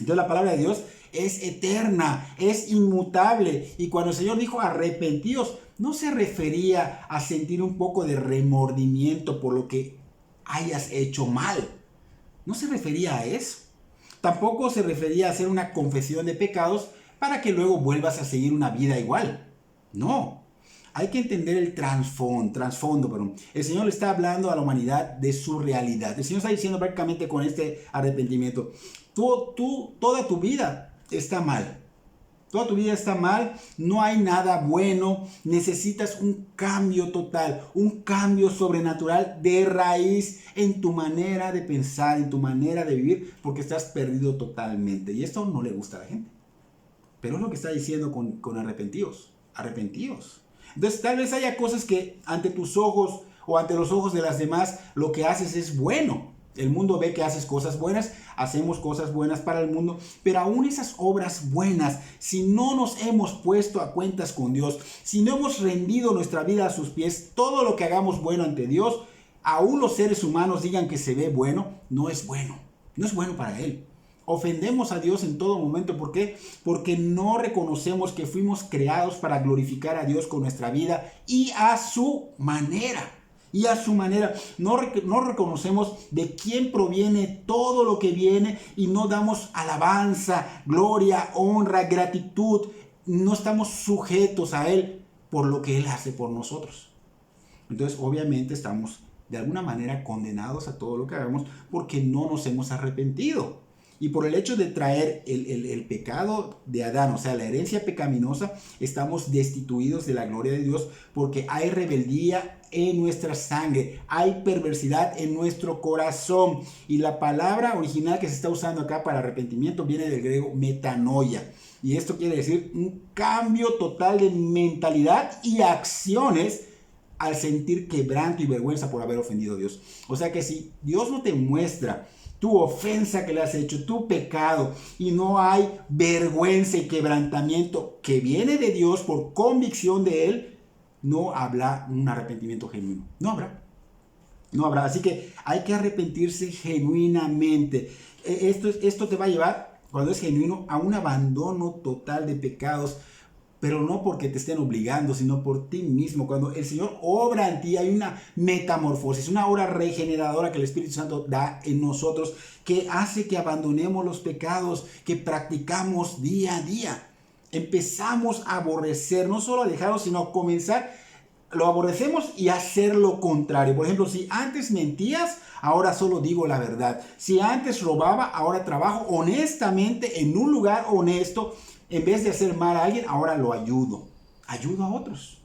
Entonces la palabra de Dios es eterna, es inmutable. Y cuando el Señor dijo arrepentíos, no se refería a sentir un poco de remordimiento por lo que hayas hecho mal. No se refería a eso. Tampoco se refería a hacer una confesión de pecados para que luego vuelvas a seguir una vida igual. No. Hay que entender el trasfondo. El Señor le está hablando a la humanidad de su realidad. El Señor está diciendo prácticamente con este arrepentimiento: toda tu vida está mal. Toda tu vida está mal, no hay nada bueno, necesitas un cambio total, un cambio sobrenatural de raíz en tu manera de pensar, en tu manera de vivir, porque estás perdido totalmente. Y esto no le gusta a la gente. Pero es lo que está diciendo con arrepentíos. Entonces tal vez haya cosas que ante tus ojos o ante los ojos de las demás lo que haces es bueno. El mundo ve que haces cosas buenas, hacemos cosas buenas para el mundo, pero aún esas obras buenas, si no nos hemos puesto a cuentas con Dios, si no hemos rendido nuestra vida a sus pies, todo lo que hagamos bueno ante Dios, aún los seres humanos digan que se ve bueno, no es bueno para Él. Ofendemos a Dios en todo momento. ¿Por qué? Porque no reconocemos que fuimos creados para glorificar a Dios con nuestra vida y a su manera. No reconocemos de quién proviene todo lo que viene y no damos alabanza, gloria, honra, gratitud. No estamos sujetos a Él por lo que Él hace por nosotros. Entonces, obviamente, estamos de alguna manera condenados a todo lo que hagamos porque no nos hemos arrepentido. Y por el hecho de traer el pecado de Adán, o sea, la herencia pecaminosa, estamos destituidos de la gloria de Dios porque hay rebeldía en nuestra sangre, hay perversidad en nuestro corazón. Y la palabra original que se está usando acá para arrepentimiento viene del griego metanoia. Y esto quiere decir un cambio total de mentalidad y acciones al sentir quebranto y vergüenza por haber ofendido a Dios. O sea que si Dios no te muestra tu ofensa que le has hecho, tu pecado, y no hay vergüenza y quebrantamiento que viene de Dios por convicción de Él, no habrá un arrepentimiento genuino. No habrá. Así que hay que arrepentirse genuinamente. Esto te va a llevar, cuando es genuino, a un abandono total de pecados, pero no porque te estén obligando, sino por ti mismo. Cuando el Señor obra en ti, hay una metamorfosis, una obra regeneradora que el Espíritu Santo da en nosotros, que hace que abandonemos los pecados que practicamos día a día. Empezamos a aborrecer, no solo a dejarlos, sino a comenzar, lo aborrecemos y hacer lo contrario. Por ejemplo, si antes mentías, ahora solo digo la verdad. Si antes robaba, ahora trabajo honestamente en un lugar honesto. En vez de hacer mal a alguien, ahora lo ayudo a otros.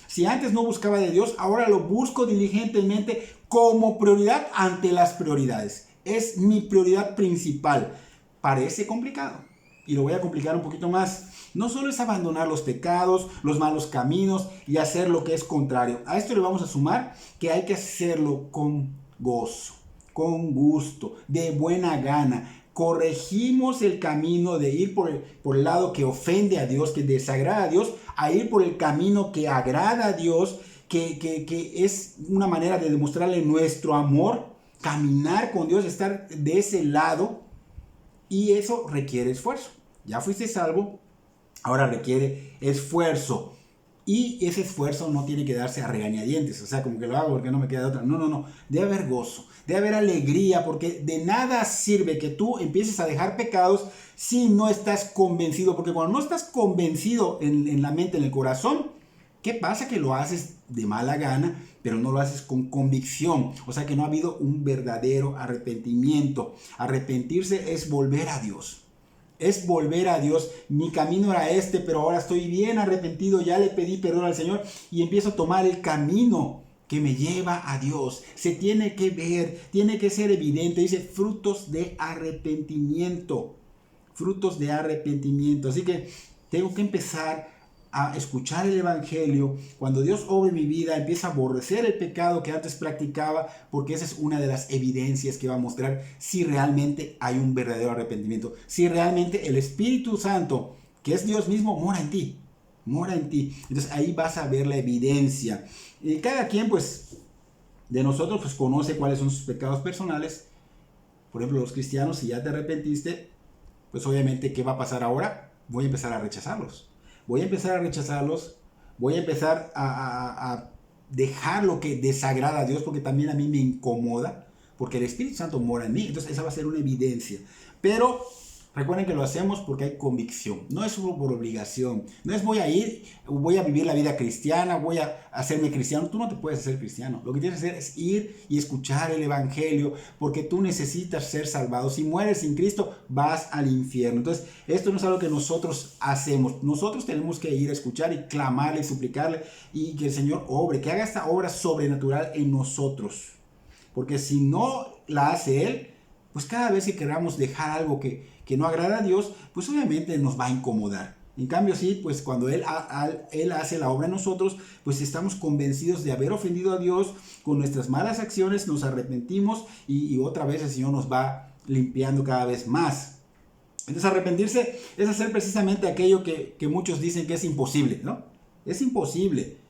Si antes no buscaba de Dios, ahora lo busco diligentemente como prioridad ante las prioridades. Es mi prioridad principal. Parece complicado y lo voy a complicar un poquito más. No solo es abandonar los pecados, los malos caminos y hacer lo que es contrario. A esto le vamos a sumar que hay que hacerlo con gozo, con gusto, de buena gana. Corregimos el camino de ir por el lado que ofende a Dios, que desagrada a Dios, a ir por el camino que agrada a Dios, que es una manera de demostrarle nuestro amor, caminar con Dios, estar de ese lado, y eso requiere esfuerzo. Ya fuiste salvo, ahora requiere esfuerzo. Y ese esfuerzo no tiene que darse a regañadientes, o sea, como que lo hago porque no me queda de otra. No. Debe haber gozo, debe haber alegría, porque de nada sirve que tú empieces a dejar pecados si no estás convencido. Porque cuando no estás convencido en la mente, en el corazón, ¿qué pasa? Que lo haces de mala gana, pero no lo haces con convicción. O sea que no ha habido un verdadero arrepentimiento. Arrepentirse es volver a Dios. Es volver a Dios. Mi camino era este, pero ahora estoy bien arrepentido, ya le pedí perdón al Señor y empiezo a tomar el camino que me lleva a Dios. Se tiene que ver, tiene que ser evidente. Dice frutos de arrepentimiento. Frutos de arrepentimiento. Así que tengo que empezar a escuchar el Evangelio. Cuando Dios obre mi vida, empieza a aborrecer el pecado que antes practicaba, porque esa es una de las evidencias que va a mostrar si realmente hay un verdadero arrepentimiento, si realmente el Espíritu Santo, que es Dios mismo, mora en ti. Mora en ti. Entonces ahí vas a ver la evidencia. Y cada quien, pues, de nosotros, pues, conoce cuáles son sus pecados personales. Por ejemplo, los cristianos, si ya te arrepentiste, pues obviamente, ¿qué va a pasar ahora? Voy a empezar a rechazarlos. Voy a empezar a rechazarlos. Voy a empezar a dejar lo que desagrada a Dios, porque también a mí me incomoda, porque el Espíritu Santo mora en mí. Entonces esa va a ser una evidencia. Pero recuerden que lo hacemos porque hay convicción. No es por obligación. No es voy a vivir la vida cristiana, voy a hacerme cristiano. Tú no te puedes hacer cristiano. Lo que tienes que hacer es ir y escuchar el Evangelio, porque tú necesitas ser salvado. Si mueres sin Cristo, vas al infierno. Entonces, esto no es algo que nosotros hacemos. Nosotros tenemos que ir a escuchar y clamarle y suplicarle y que el Señor obre, que haga esta obra sobrenatural en nosotros. Porque si no la hace Él, pues cada vez que queramos dejar algo que no agrada a Dios, pues obviamente nos va a incomodar. En cambio, sí, pues cuando Él hace la obra en nosotros, pues estamos convencidos de haber ofendido a Dios con nuestras malas acciones, nos arrepentimos y otra vez el Señor nos va limpiando cada vez más. Entonces arrepentirse es hacer precisamente aquello que muchos dicen que es imposible, ¿no? Es imposible.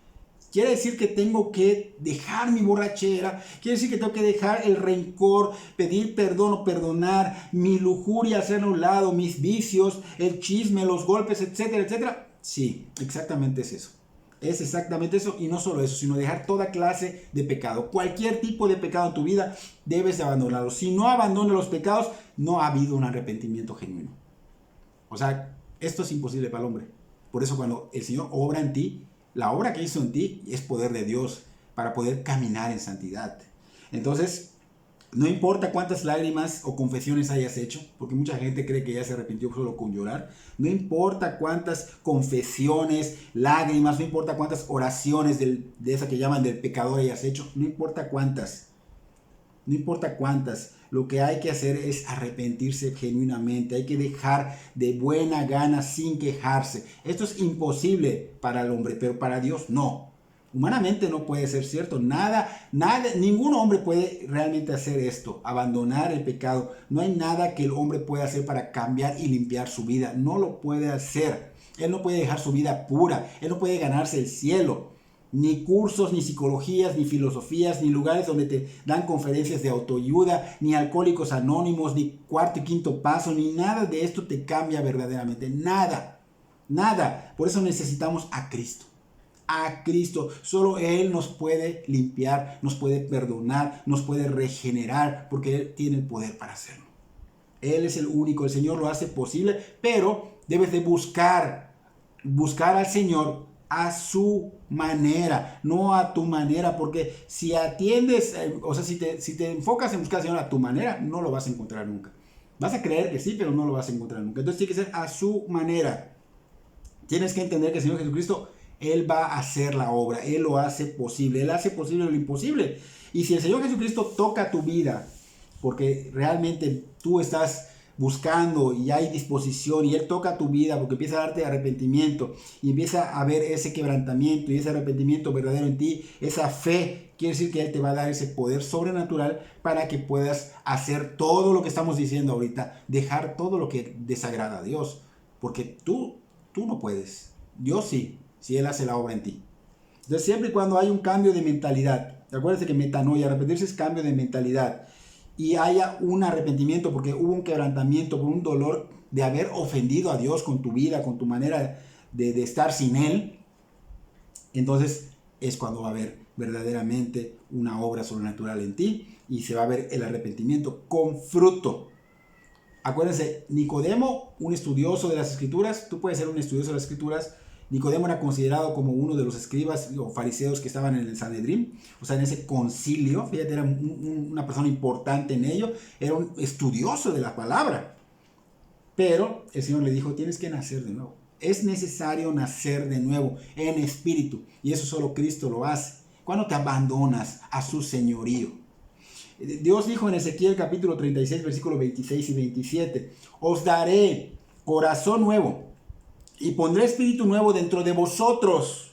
Quiere decir que tengo que dejar mi borrachera, quiere decir que tengo que dejar el rencor, pedir perdón o perdonar, mi lujuria, hacer a un lado, mis vicios, el chisme, los golpes, etcétera, etcétera. Sí, exactamente es eso. Es exactamente eso, y no solo eso, sino dejar toda clase de pecado. Cualquier tipo de pecado en tu vida debes de abandonarlo. Si no abandonas los pecados, no ha habido un arrepentimiento genuino. O sea, esto es imposible para el hombre. Por eso cuando el Señor obra en ti, la obra que hizo en ti es poder de Dios para poder caminar en santidad. Entonces, no importa cuántas lágrimas o confesiones hayas hecho, porque mucha gente cree que ya se arrepintió solo con llorar. No importa cuántas confesiones, lágrimas, no importa cuántas oraciones de esa que llaman del pecador hayas hecho, no importa cuántas. No importa cuántas, lo que hay que hacer es arrepentirse genuinamente. Hay que dejar de buena gana sin quejarse. Esto es imposible para el hombre, pero para Dios no. Humanamente no puede ser cierto. Ningún hombre puede realmente hacer esto, abandonar el pecado. No hay nada que el hombre pueda hacer para cambiar y limpiar su vida. No lo puede hacer. Él no puede dejar su vida pura. Él no puede ganarse el cielo. Ni cursos, ni psicologías, ni filosofías, ni lugares donde te dan conferencias de autoayuda, ni alcohólicos anónimos, ni cuarto y quinto paso, ni nada de esto te cambia verdaderamente. Nada, nada. Por eso necesitamos a Cristo. A Cristo. Solo Él nos puede limpiar, nos puede perdonar, nos puede regenerar, porque Él tiene el poder para hacerlo. Él es el único, el Señor lo hace posible, pero debes de buscar al Señor a su manera, no a tu manera, porque si atiendes, o sea, si te enfocas en buscar al Señor a tu manera, no lo vas a encontrar nunca. Vas a creer que sí, pero no lo vas a encontrar nunca. Entonces tiene que ser a su manera. Tienes que entender que el Señor Jesucristo, Él va a hacer la obra, Él lo hace posible, Él hace posible lo imposible. Y si el Señor Jesucristo toca tu vida, porque realmente tú estás buscando y hay disposición y Él toca tu vida porque empieza a darte arrepentimiento y empieza a ver ese quebrantamiento y ese arrepentimiento verdadero en ti, esa fe, quiere decir que Él te va a dar ese poder sobrenatural para que puedas hacer todo lo que estamos diciendo ahorita, dejar todo lo que desagrada a Dios, porque tú no puedes, Dios sí, si Él hace la obra en ti. Entonces siempre y cuando hay un cambio de mentalidad, acuérdense que metanoia, arrepentirse es cambio de mentalidad, y haya un arrepentimiento porque hubo un quebrantamiento, por un dolor de haber ofendido a Dios con tu vida, con tu manera de estar sin Él, entonces es cuando va a haber verdaderamente una obra sobrenatural en ti y se va a ver el arrepentimiento con fruto. Acuérdense, Nicodemo, un estudioso de las Escrituras, tú puedes ser un estudioso de las Escrituras. Nicodemo era considerado como uno de los escribas o fariseos que estaban en el Sanedrín, o sea, en ese concilio. Fíjate, era una persona importante en ello, era un estudioso de la palabra. Pero el Señor le dijo, tienes que nacer de nuevo. Es necesario nacer de nuevo en espíritu. Y eso solo Cristo lo hace. Cuando te abandonas a su señorío. Dios dijo en Ezequiel capítulo 36, versículos 26 y 27. Os daré corazón nuevo y pondré espíritu nuevo dentro de vosotros.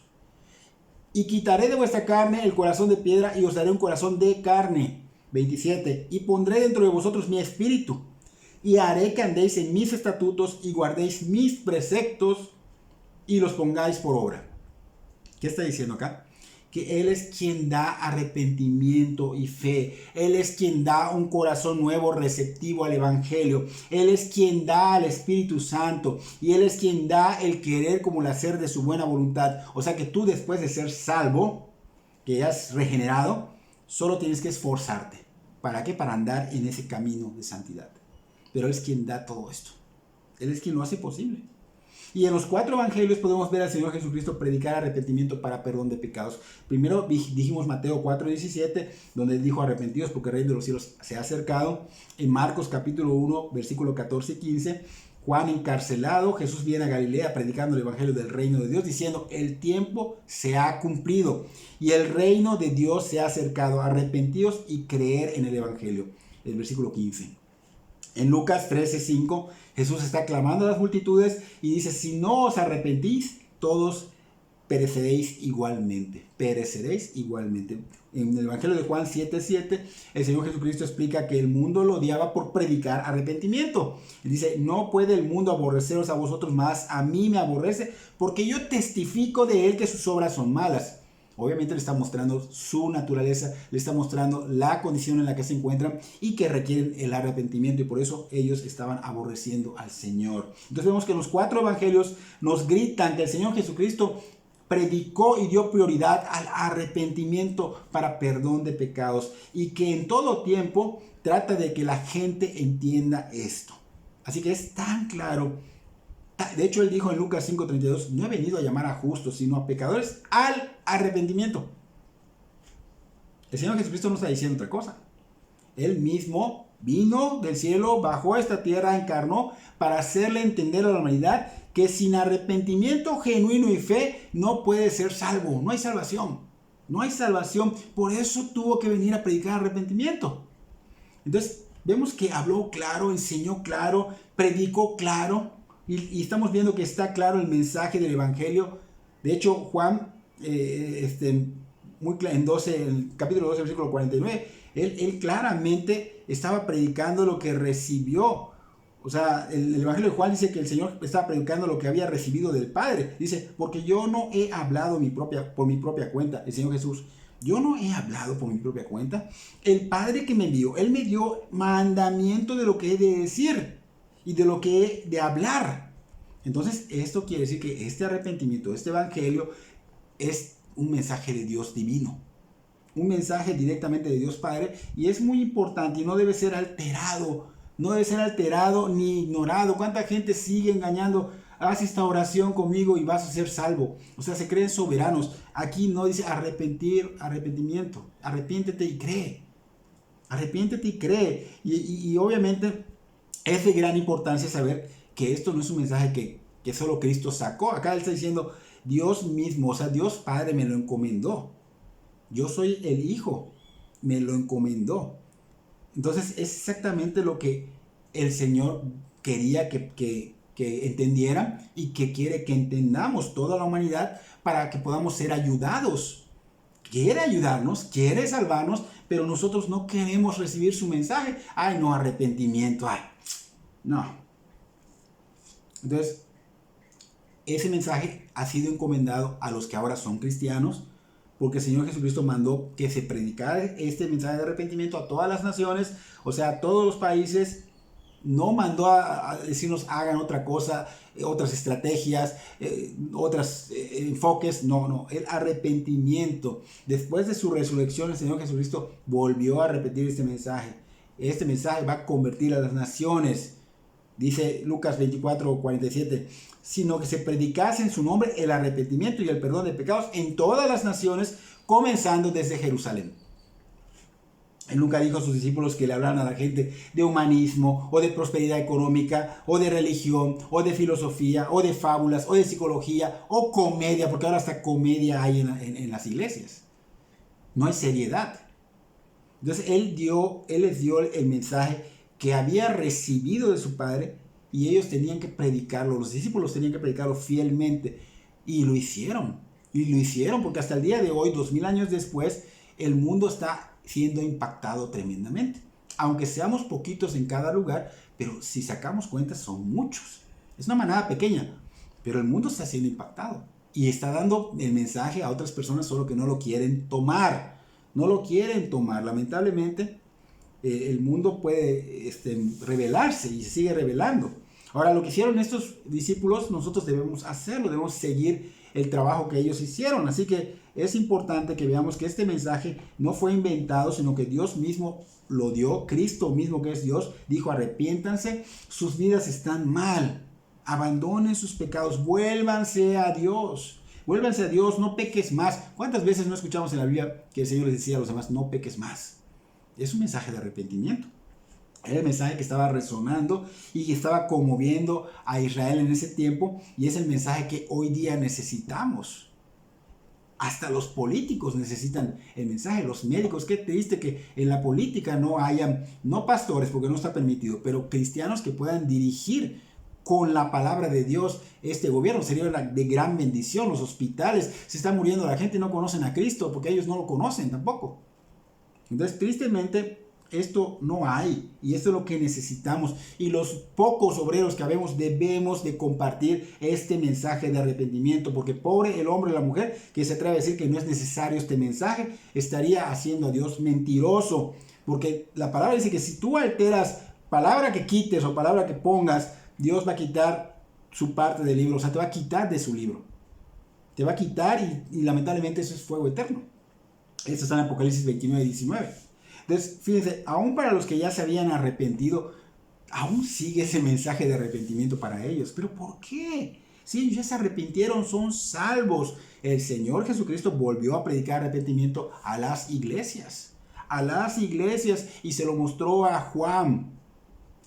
Y quitaré de vuestra carne el corazón de piedra y os daré un corazón de carne. 27. Y pondré dentro de vosotros mi espíritu. Y haré que andéis en mis estatutos y guardéis mis preceptos y los pongáis por obra. ¿Qué está diciendo acá? Que Él es quien da arrepentimiento y fe. Él es quien da un corazón nuevo receptivo al Evangelio. Él es quien da al Espíritu Santo. Y Él es quien da el querer como el hacer de su buena voluntad. O sea que tú, después de ser salvo, que ya has regenerado, solo tienes que esforzarte. ¿Para qué? Para andar en ese camino de santidad. Pero Él es quien da todo esto. Él es quien lo hace posible. Y en los 4 evangelios podemos ver al Señor Jesucristo predicar arrepentimiento para perdón de pecados. Primero dijimos Mateo 4:17, donde Él dijo arrepentidos porque el reino de los cielos se ha acercado. En Marcos capítulo 1, versículo 14 y 15, Juan encarcelado, Jesús viene a Galilea predicando el evangelio del reino de Dios, diciendo, el tiempo se ha cumplido y el reino de Dios se ha acercado. Arrepentidos y creer en el evangelio. El versículo 15. En Lucas 13:5, Jesús está clamando a las multitudes y dice, si no os arrepentís, todos pereceréis igualmente. Pereceréis igualmente. En el Evangelio de Juan 7:7, el Señor Jesucristo explica que el mundo lo odiaba por predicar arrepentimiento. Él dice, no puede el mundo aborreceros a vosotros más, a mí me aborrece, porque yo testifico de él que sus obras son malas. Obviamente le está mostrando su naturaleza, le está mostrando la condición en la que se encuentran y que requieren el arrepentimiento, y por eso ellos estaban aborreciendo al Señor. Entonces vemos que los 4 evangelios nos gritan que el Señor Jesucristo predicó y dio prioridad al arrepentimiento para perdón de pecados, y que en todo tiempo trata de que la gente entienda esto. Así que es tan claro. De hecho, Él dijo en Lucas 5:32, no he venido a llamar a justos, sino a pecadores al arrepentimiento. El Señor Jesucristo no está diciendo otra cosa. Él mismo vino del cielo, bajó a esta tierra, encarnó para hacerle entender a la humanidad que sin arrepentimiento genuino y fe no puede ser salvo. No hay salvación. No hay salvación. Por eso tuvo que venir a predicar arrepentimiento. Entonces, vemos que habló claro, enseñó claro, predicó claro. Y estamos viendo que está claro el mensaje del Evangelio. De hecho, Juan, en el capítulo 12, versículo 49, él claramente estaba predicando lo que recibió. O sea, el Evangelio de Juan dice que el Señor estaba predicando lo que había recibido del Padre. Dice, porque yo no he hablado por mi propia cuenta. El Señor Jesús, yo no he hablado por mi propia cuenta. El Padre que me envió, Él me dio mandamiento de lo que he de decir y de lo que he de hablar. Entonces, esto quiere decir que este arrepentimiento, este evangelio, es un mensaje de Dios divino. Un mensaje directamente de Dios Padre, y es muy importante y no debe ser alterado. No debe ser alterado ni ignorado. ¿Cuánta gente sigue engañando? Haz esta oración conmigo y vas a ser salvo. O sea, se creen soberanos. Aquí no dice arrepentimiento. Arrepiéntete y cree. Arrepiéntete y cree. Y obviamente es de gran importancia saber que esto no es un mensaje que solo Cristo sacó. Acá Él está diciendo, Dios mismo, o sea, Dios Padre me lo encomendó. Yo soy el Hijo, me lo encomendó. Entonces es exactamente lo que el Señor quería que entendieran y que quiere que entendamos toda la humanidad para que podamos ser ayudados. Quiere ayudarnos, quiere salvarnos, pero nosotros no queremos recibir su mensaje. Ay, no, arrepentimiento, ay, no. Entonces, ese mensaje ha sido encomendado a los que ahora son cristianos, porque el Señor Jesucristo mandó que se predicara este mensaje de arrepentimiento a todas las naciones, o sea, a todos los países. No mandó a decirnos hagan otra cosa, otras estrategias, otros enfoques. No, el arrepentimiento. Después de su resurrección, el Señor Jesucristo volvió a repetir este mensaje. Este mensaje va a convertir a las naciones. Dice Lucas 24:47, sino que se predicase en su nombre el arrepentimiento y el perdón de pecados en todas las naciones, comenzando desde Jerusalén. Él nunca dijo a sus discípulos que le hablaran a la gente de humanismo, o de prosperidad económica, o de religión, o de filosofía, o de fábulas, o de psicología, o comedia, porque ahora hasta comedia hay en las iglesias. No hay seriedad. Entonces él les dio el mensaje que había recibido de su Padre, y ellos tenían que predicarlo, los discípulos tenían que predicarlo fielmente, y lo hicieron. Y lo hicieron porque hasta el día de hoy, 2000 años después, el mundo está siendo impactado tremendamente. Aunque seamos poquitos en cada lugar, pero si sacamos cuentas son muchos. Es una manada pequeña, pero el mundo está siendo impactado y está dando el mensaje a otras personas, solo que no lo quieren tomar. No lo quieren tomar. Lamentablemente, el mundo puede rebelarse y se sigue rebelando. Ahora, lo que hicieron estos discípulos, nosotros debemos hacerlo, debemos seguir el trabajo que ellos hicieron. Así que es importante que veamos que este mensaje no fue inventado, sino que Dios mismo lo dio. Cristo mismo, que es Dios, dijo: arrepiéntanse, sus vidas están mal, abandonen sus pecados, vuélvanse a Dios. Vuélvanse a Dios, no peques más. ¿Cuántas veces no escuchamos en la Biblia que el Señor les decía a los demás: no peques más? Es un mensaje de arrepentimiento. Era el mensaje que estaba resonando y que estaba conmoviendo a Israel en ese tiempo, y es el mensaje que hoy día necesitamos. Hasta los políticos necesitan el mensaje, los médicos. Qué triste que en la política no hayan, no pastores, porque no está permitido, pero cristianos que puedan dirigir con la palabra de Dios este gobierno. Sería de gran bendición. Los hospitales, se está muriendo la gente y no conocen a Cristo porque ellos no lo conocen tampoco. Entonces, tristemente, esto no hay, y esto es lo que necesitamos, y los pocos obreros que habemos debemos de compartir este mensaje de arrepentimiento, porque pobre el hombre o la mujer que se atreve a decir que no es necesario este mensaje, estaría haciendo a Dios mentiroso, porque la palabra dice que si tú alteras palabra que quites o palabra que pongas, Dios va a quitar su parte del libro, o sea, te va a quitar de su libro, te va a quitar, y lamentablemente eso es fuego eterno. Esto está en Apocalipsis 29 y 19. Entonces, fíjense, aún para los que ya se habían arrepentido, aún sigue ese mensaje de arrepentimiento para ellos. ¿Pero por qué? Si ellos ya se arrepintieron, son salvos. El Señor Jesucristo volvió a predicar arrepentimiento a las iglesias. A las iglesias, y se lo mostró a Juan.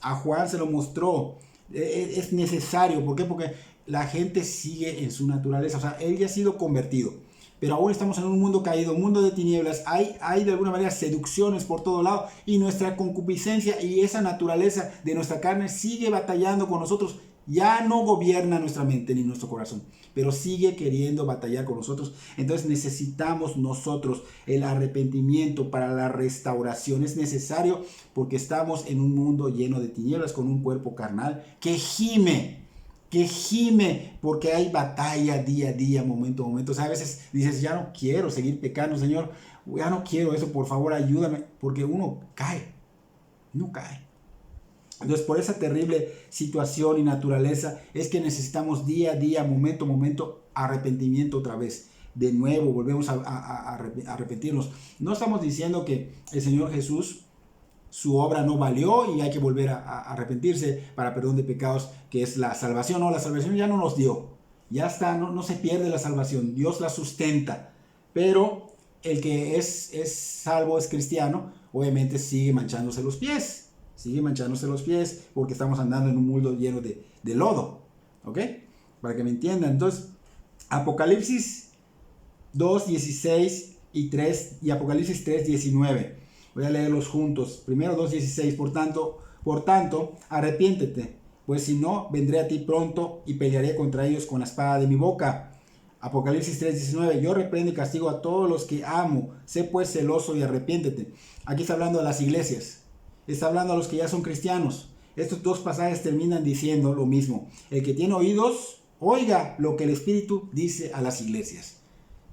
A Juan se lo mostró. Es necesario. ¿Por qué? Porque la gente sigue en su naturaleza. O sea, él ya ha sido convertido. Pero aún estamos en un mundo caído, un mundo de tinieblas. Hay de alguna manera seducciones por todo lado, y nuestra concupiscencia y esa naturaleza de nuestra carne sigue batallando con nosotros. Ya no gobierna nuestra mente ni nuestro corazón, pero sigue queriendo batallar con nosotros. Entonces necesitamos nosotros el arrepentimiento para la restauración. Es necesario porque estamos en un mundo lleno de tinieblas, con un cuerpo carnal que gime porque hay batalla día a día, momento a momento. O sea, a veces dices: ya no quiero seguir pecando, Señor, ya no quiero eso, por favor ayúdame, porque uno cae. Entonces, por esa terrible situación y naturaleza es que necesitamos día a día, momento a momento, arrepentimiento otra vez. De nuevo volvemos a arrepentirnos. No estamos diciendo que el Señor Jesús, su obra no valió y hay que volver a arrepentirse para perdón de pecados, que es la salvación. No, la salvación ya no nos dio. Ya está, no se pierde la salvación. Dios la sustenta. Pero el que es salvo, es cristiano, obviamente sigue manchándose los pies. Porque estamos andando en un mundo lleno de lodo. ¿Ok? Para que me entiendan. Entonces, Apocalipsis 2:16 y Apocalipsis 3:19. Voy a leerlos juntos. Primero 2:16. Por tanto, arrepiéntete, pues si no, vendré a ti pronto y pelearé contra ellos con la espada de mi boca. Apocalipsis 3:19. Yo reprendo y castigo a todos los que amo. Sé pues celoso y arrepiéntete. Aquí está hablando a las iglesias. Está hablando a los que ya son cristianos. Estos dos pasajes terminan diciendo lo mismo. El que tiene oídos, oiga lo que el Espíritu dice a las iglesias.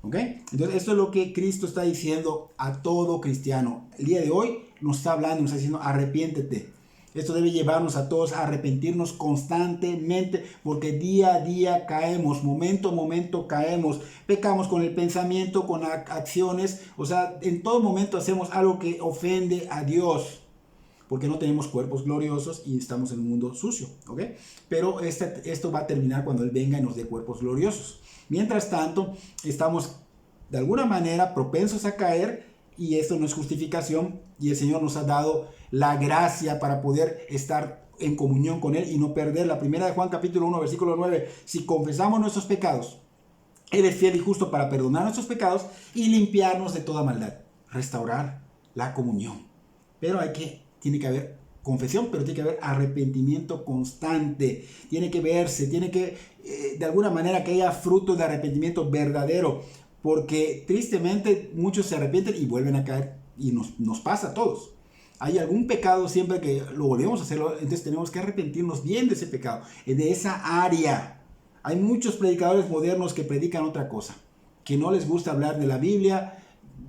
¿Ok? Entonces, esto es lo que Cristo está diciendo a todo cristiano. El día de hoy nos está hablando, nos está diciendo: arrepiéntete. Esto debe llevarnos a todos a arrepentirnos constantemente, porque día a día caemos, momento a momento caemos, pecamos con el pensamiento, con acciones, o sea, en todo momento hacemos algo que ofende a Dios, porque no tenemos cuerpos gloriosos y estamos en un mundo sucio, ¿ok? Pero esto va a terminar cuando Él venga y nos dé cuerpos gloriosos. Mientras tanto, estamos de alguna manera propensos a caer, y esto no es justificación, y el Señor nos ha dado la gracia para poder estar en comunión con Él y no perder. La primera de Juan capítulo 1 versículo 9, si confesamos nuestros pecados, Él es fiel y justo para perdonar nuestros pecados y limpiarnos de toda maldad, restaurar la comunión. Pero tiene que haber confesión, pero tiene que haber arrepentimiento constante, tiene que verse, tiene que de alguna manera que haya fruto de arrepentimiento verdadero, porque tristemente muchos se arrepienten y vuelven a caer, y nos pasa a todos. Hay algún pecado siempre que lo volvemos a hacerlo, entonces tenemos que arrepentirnos bien de ese pecado, de esa área. Hay muchos predicadores modernos que predican otra cosa, que no les gusta hablar de la Biblia,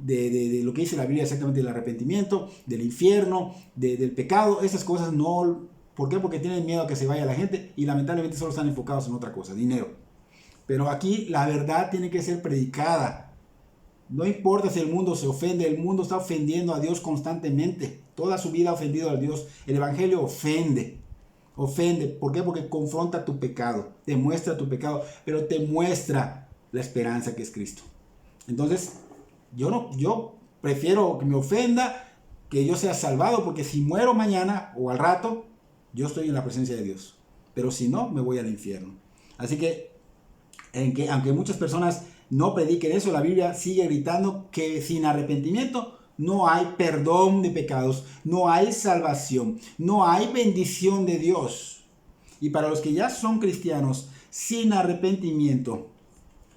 de lo que dice la Biblia exactamente, del arrepentimiento, del infierno, del pecado. Esas cosas no. ¿Por qué? Porque tienen miedo a que se vaya la gente y lamentablemente solo están enfocados en otra cosa, dinero. Pero aquí la verdad tiene que ser predicada. No importa si el mundo se ofende, el mundo está ofendiendo a Dios constantemente. Toda su vida ha ofendido a Dios. El Evangelio ofende. Ofende. ¿Por qué? Porque confronta tu pecado, te muestra tu pecado, pero te muestra la esperanza que es Cristo. Entonces, yo prefiero que me ofenda, que yo sea salvado, porque si muero mañana o al rato, yo estoy en la presencia de Dios. Pero si no, me voy al infierno. Así que, aunque muchas personas no prediquen eso, la Biblia sigue gritando que sin arrepentimiento no hay perdón de pecados, no hay salvación, no hay bendición de Dios. Y para los que ya son cristianos, sin arrepentimiento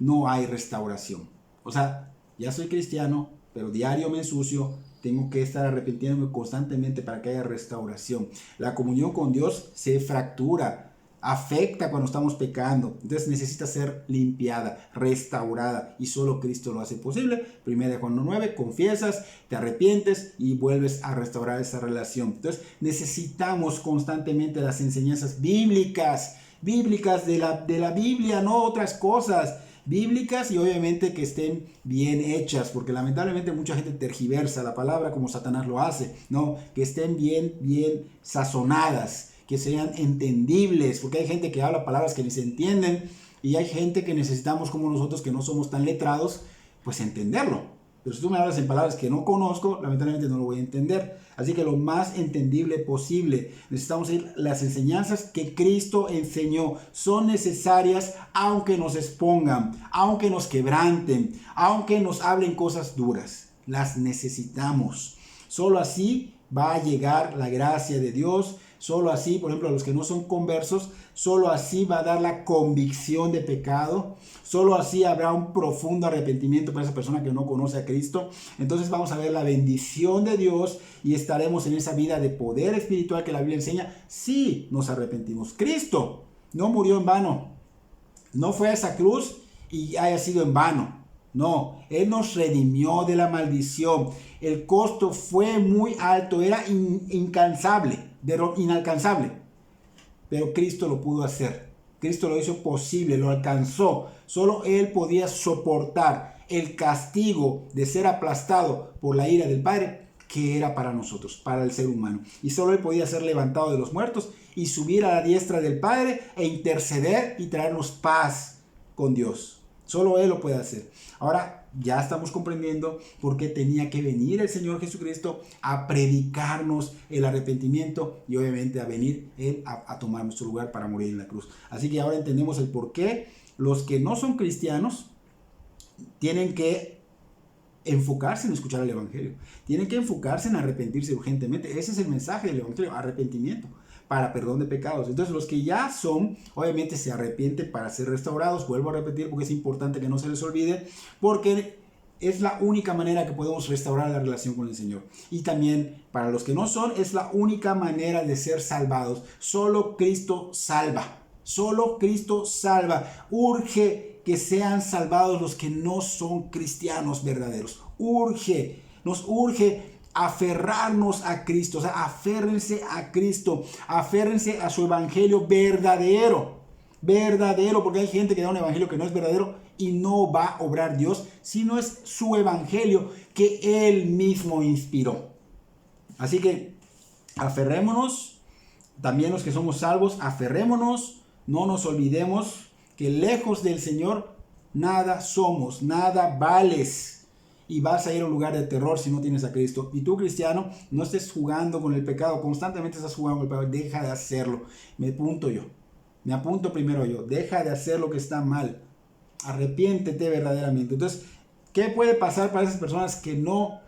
no hay restauración. O sea, ya soy cristiano, pero diario me ensucio, tengo que estar arrepintiéndome constantemente para que haya restauración. La comunión con Dios se fractura, afecta cuando estamos pecando, entonces necesita ser limpiada, restaurada, y solo Cristo lo hace posible. 1 Juan 9, confiesas, te arrepientes y vuelves a restaurar esa relación. Entonces necesitamos constantemente las enseñanzas bíblicas de la Biblia, no otras cosas. Bíblicas y obviamente que estén bien hechas, porque lamentablemente mucha gente tergiversa la palabra como Satanás lo hace, ¿no? Que estén bien sazonadas, que sean entendibles, porque hay gente que habla palabras que ni se entienden, y hay gente que necesitamos, como nosotros que no somos tan letrados, pues entenderlo. Pero si tú me hablas en palabras que no conozco, lamentablemente no lo voy a entender. Así que lo más entendible posible. Necesitamos ir las enseñanzas que Cristo enseñó. Son necesarias aunque nos expongan, aunque nos quebranten, aunque nos hablen cosas duras. Las necesitamos. Solo así va a llegar la gracia de Dios. Solo así, por ejemplo, a los que no son conversos, solo así va a dar la convicción de pecado. Solo así habrá un profundo arrepentimiento para esa persona que no conoce a Cristo. Entonces vamos a ver la bendición de Dios y estaremos en esa vida de poder espiritual que la Biblia enseña si nos arrepentimos. Cristo no murió en vano. No fue a esa cruz y haya sido en vano. No, Él nos redimió de la maldición. El costo fue muy alto, era inalcanzable. Pero Cristo lo pudo hacer. Cristo lo hizo posible, lo alcanzó. Solo Él podía soportar el castigo de ser aplastado por la ira del Padre, que era para nosotros, para el ser humano. Y solo Él podía ser levantado de los muertos y subir a la diestra del Padre e interceder y traernos paz con Dios. Solo Él lo puede hacer. Ahora ya estamos comprendiendo por qué tenía que venir el Señor Jesucristo a predicarnos el arrepentimiento y obviamente a venir Él a tomar nuestro lugar para morir en la cruz. Así que ahora entendemos el por qué los que no son cristianos tienen que enfocarse en escuchar el Evangelio. Tienen que enfocarse en arrepentirse urgentemente. Ese es el mensaje del Evangelio, arrepentimiento para perdón de pecados. Entonces los que ya son, obviamente se arrepienten para ser restaurados. Vuelvo a repetir porque es importante que no se les olvide, porque es la única manera que podemos restaurar la relación con el Señor. Y también para los que no son, es la única manera de ser salvados. Solo Cristo salva. Solo Cristo salva. Urge que sean salvados los que no son cristianos verdaderos. Nos urge aferrarnos a Cristo. O sea, aférrense a Cristo. Aférrense a su evangelio verdadero. Verdadero, porque hay gente que da un evangelio que no es verdadero y no va a obrar Dios, sino es su evangelio que Él mismo inspiró. Así que aferrémonos, también los que somos salvos, aferrémonos, no nos olvidemos que lejos del Señor nada somos, nada vales. y vas a ir a un lugar de terror si no tienes a Cristo. Y tú, cristiano, no estés jugando con el pecado, constantemente estás jugando con el pecado, deja de hacerlo. Me apunto primero yo, deja de hacer lo que está mal, arrepiéntete verdaderamente. Entonces, ¿qué puede pasar para esas personas que no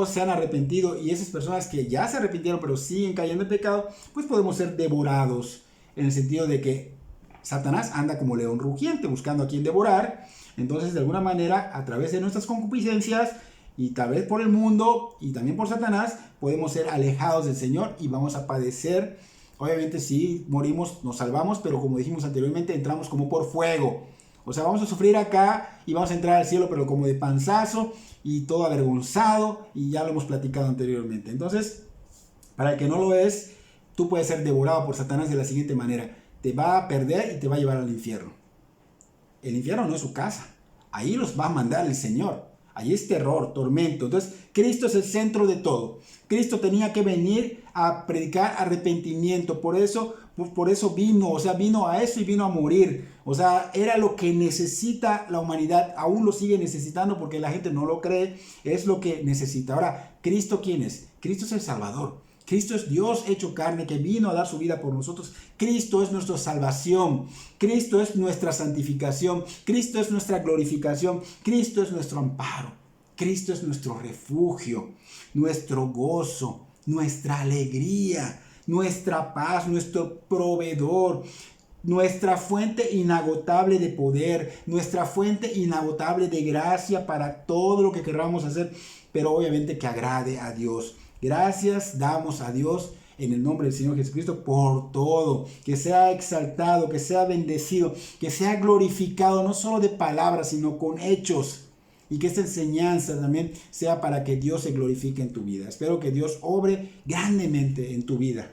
se han arrepentido y esas personas que ya se arrepintieron pero siguen cayendo en pecado? Pues podemos ser devorados, en el sentido de que Satanás anda como león rugiente buscando a quien devorar. Entonces, de alguna manera, a través de nuestras concupiscencias y tal vez por el mundo y también por Satanás, podemos ser alejados del Señor y vamos a padecer. Obviamente sí, morimos, nos salvamos, pero como dijimos anteriormente, entramos como por fuego. O sea, vamos a sufrir acá y vamos a entrar al cielo, pero como de panzazo y todo avergonzado, y ya lo hemos platicado anteriormente. Entonces, para el que no lo es, tú puedes ser devorado por Satanás de la siguiente manera: te va a perder y te va a llevar al infierno. El infierno no es su casa, ahí los va a mandar el Señor. Allí es terror, tormento. Entonces, Cristo es el centro de todo. Cristo tenía que venir a predicar arrepentimiento. Por eso vino, o sea, vino a eso y vino a morir. O sea, era lo que necesita la humanidad. Aún lo sigue necesitando porque la gente no lo cree. Es lo que necesita. Ahora, ¿Cristo quién es? Cristo es el Salvador. Cristo es Dios hecho carne que vino a dar su vida por nosotros. Cristo es nuestra salvación. Cristo es nuestra santificación. Cristo es nuestra glorificación. Cristo es nuestro amparo. Cristo es nuestro refugio, nuestro gozo, nuestra alegría, nuestra paz, nuestro proveedor, nuestra fuente inagotable de poder, nuestra fuente inagotable de gracia para todo lo que queramos hacer, pero obviamente que agrade a Dios. Gracias damos a Dios en el nombre del Señor Jesucristo por todo. Que sea exaltado, que sea bendecido, que sea glorificado, no solo de palabras, sino con hechos. Y que esta enseñanza también sea para que Dios se glorifique en tu vida. Espero que Dios obre grandemente en tu vida.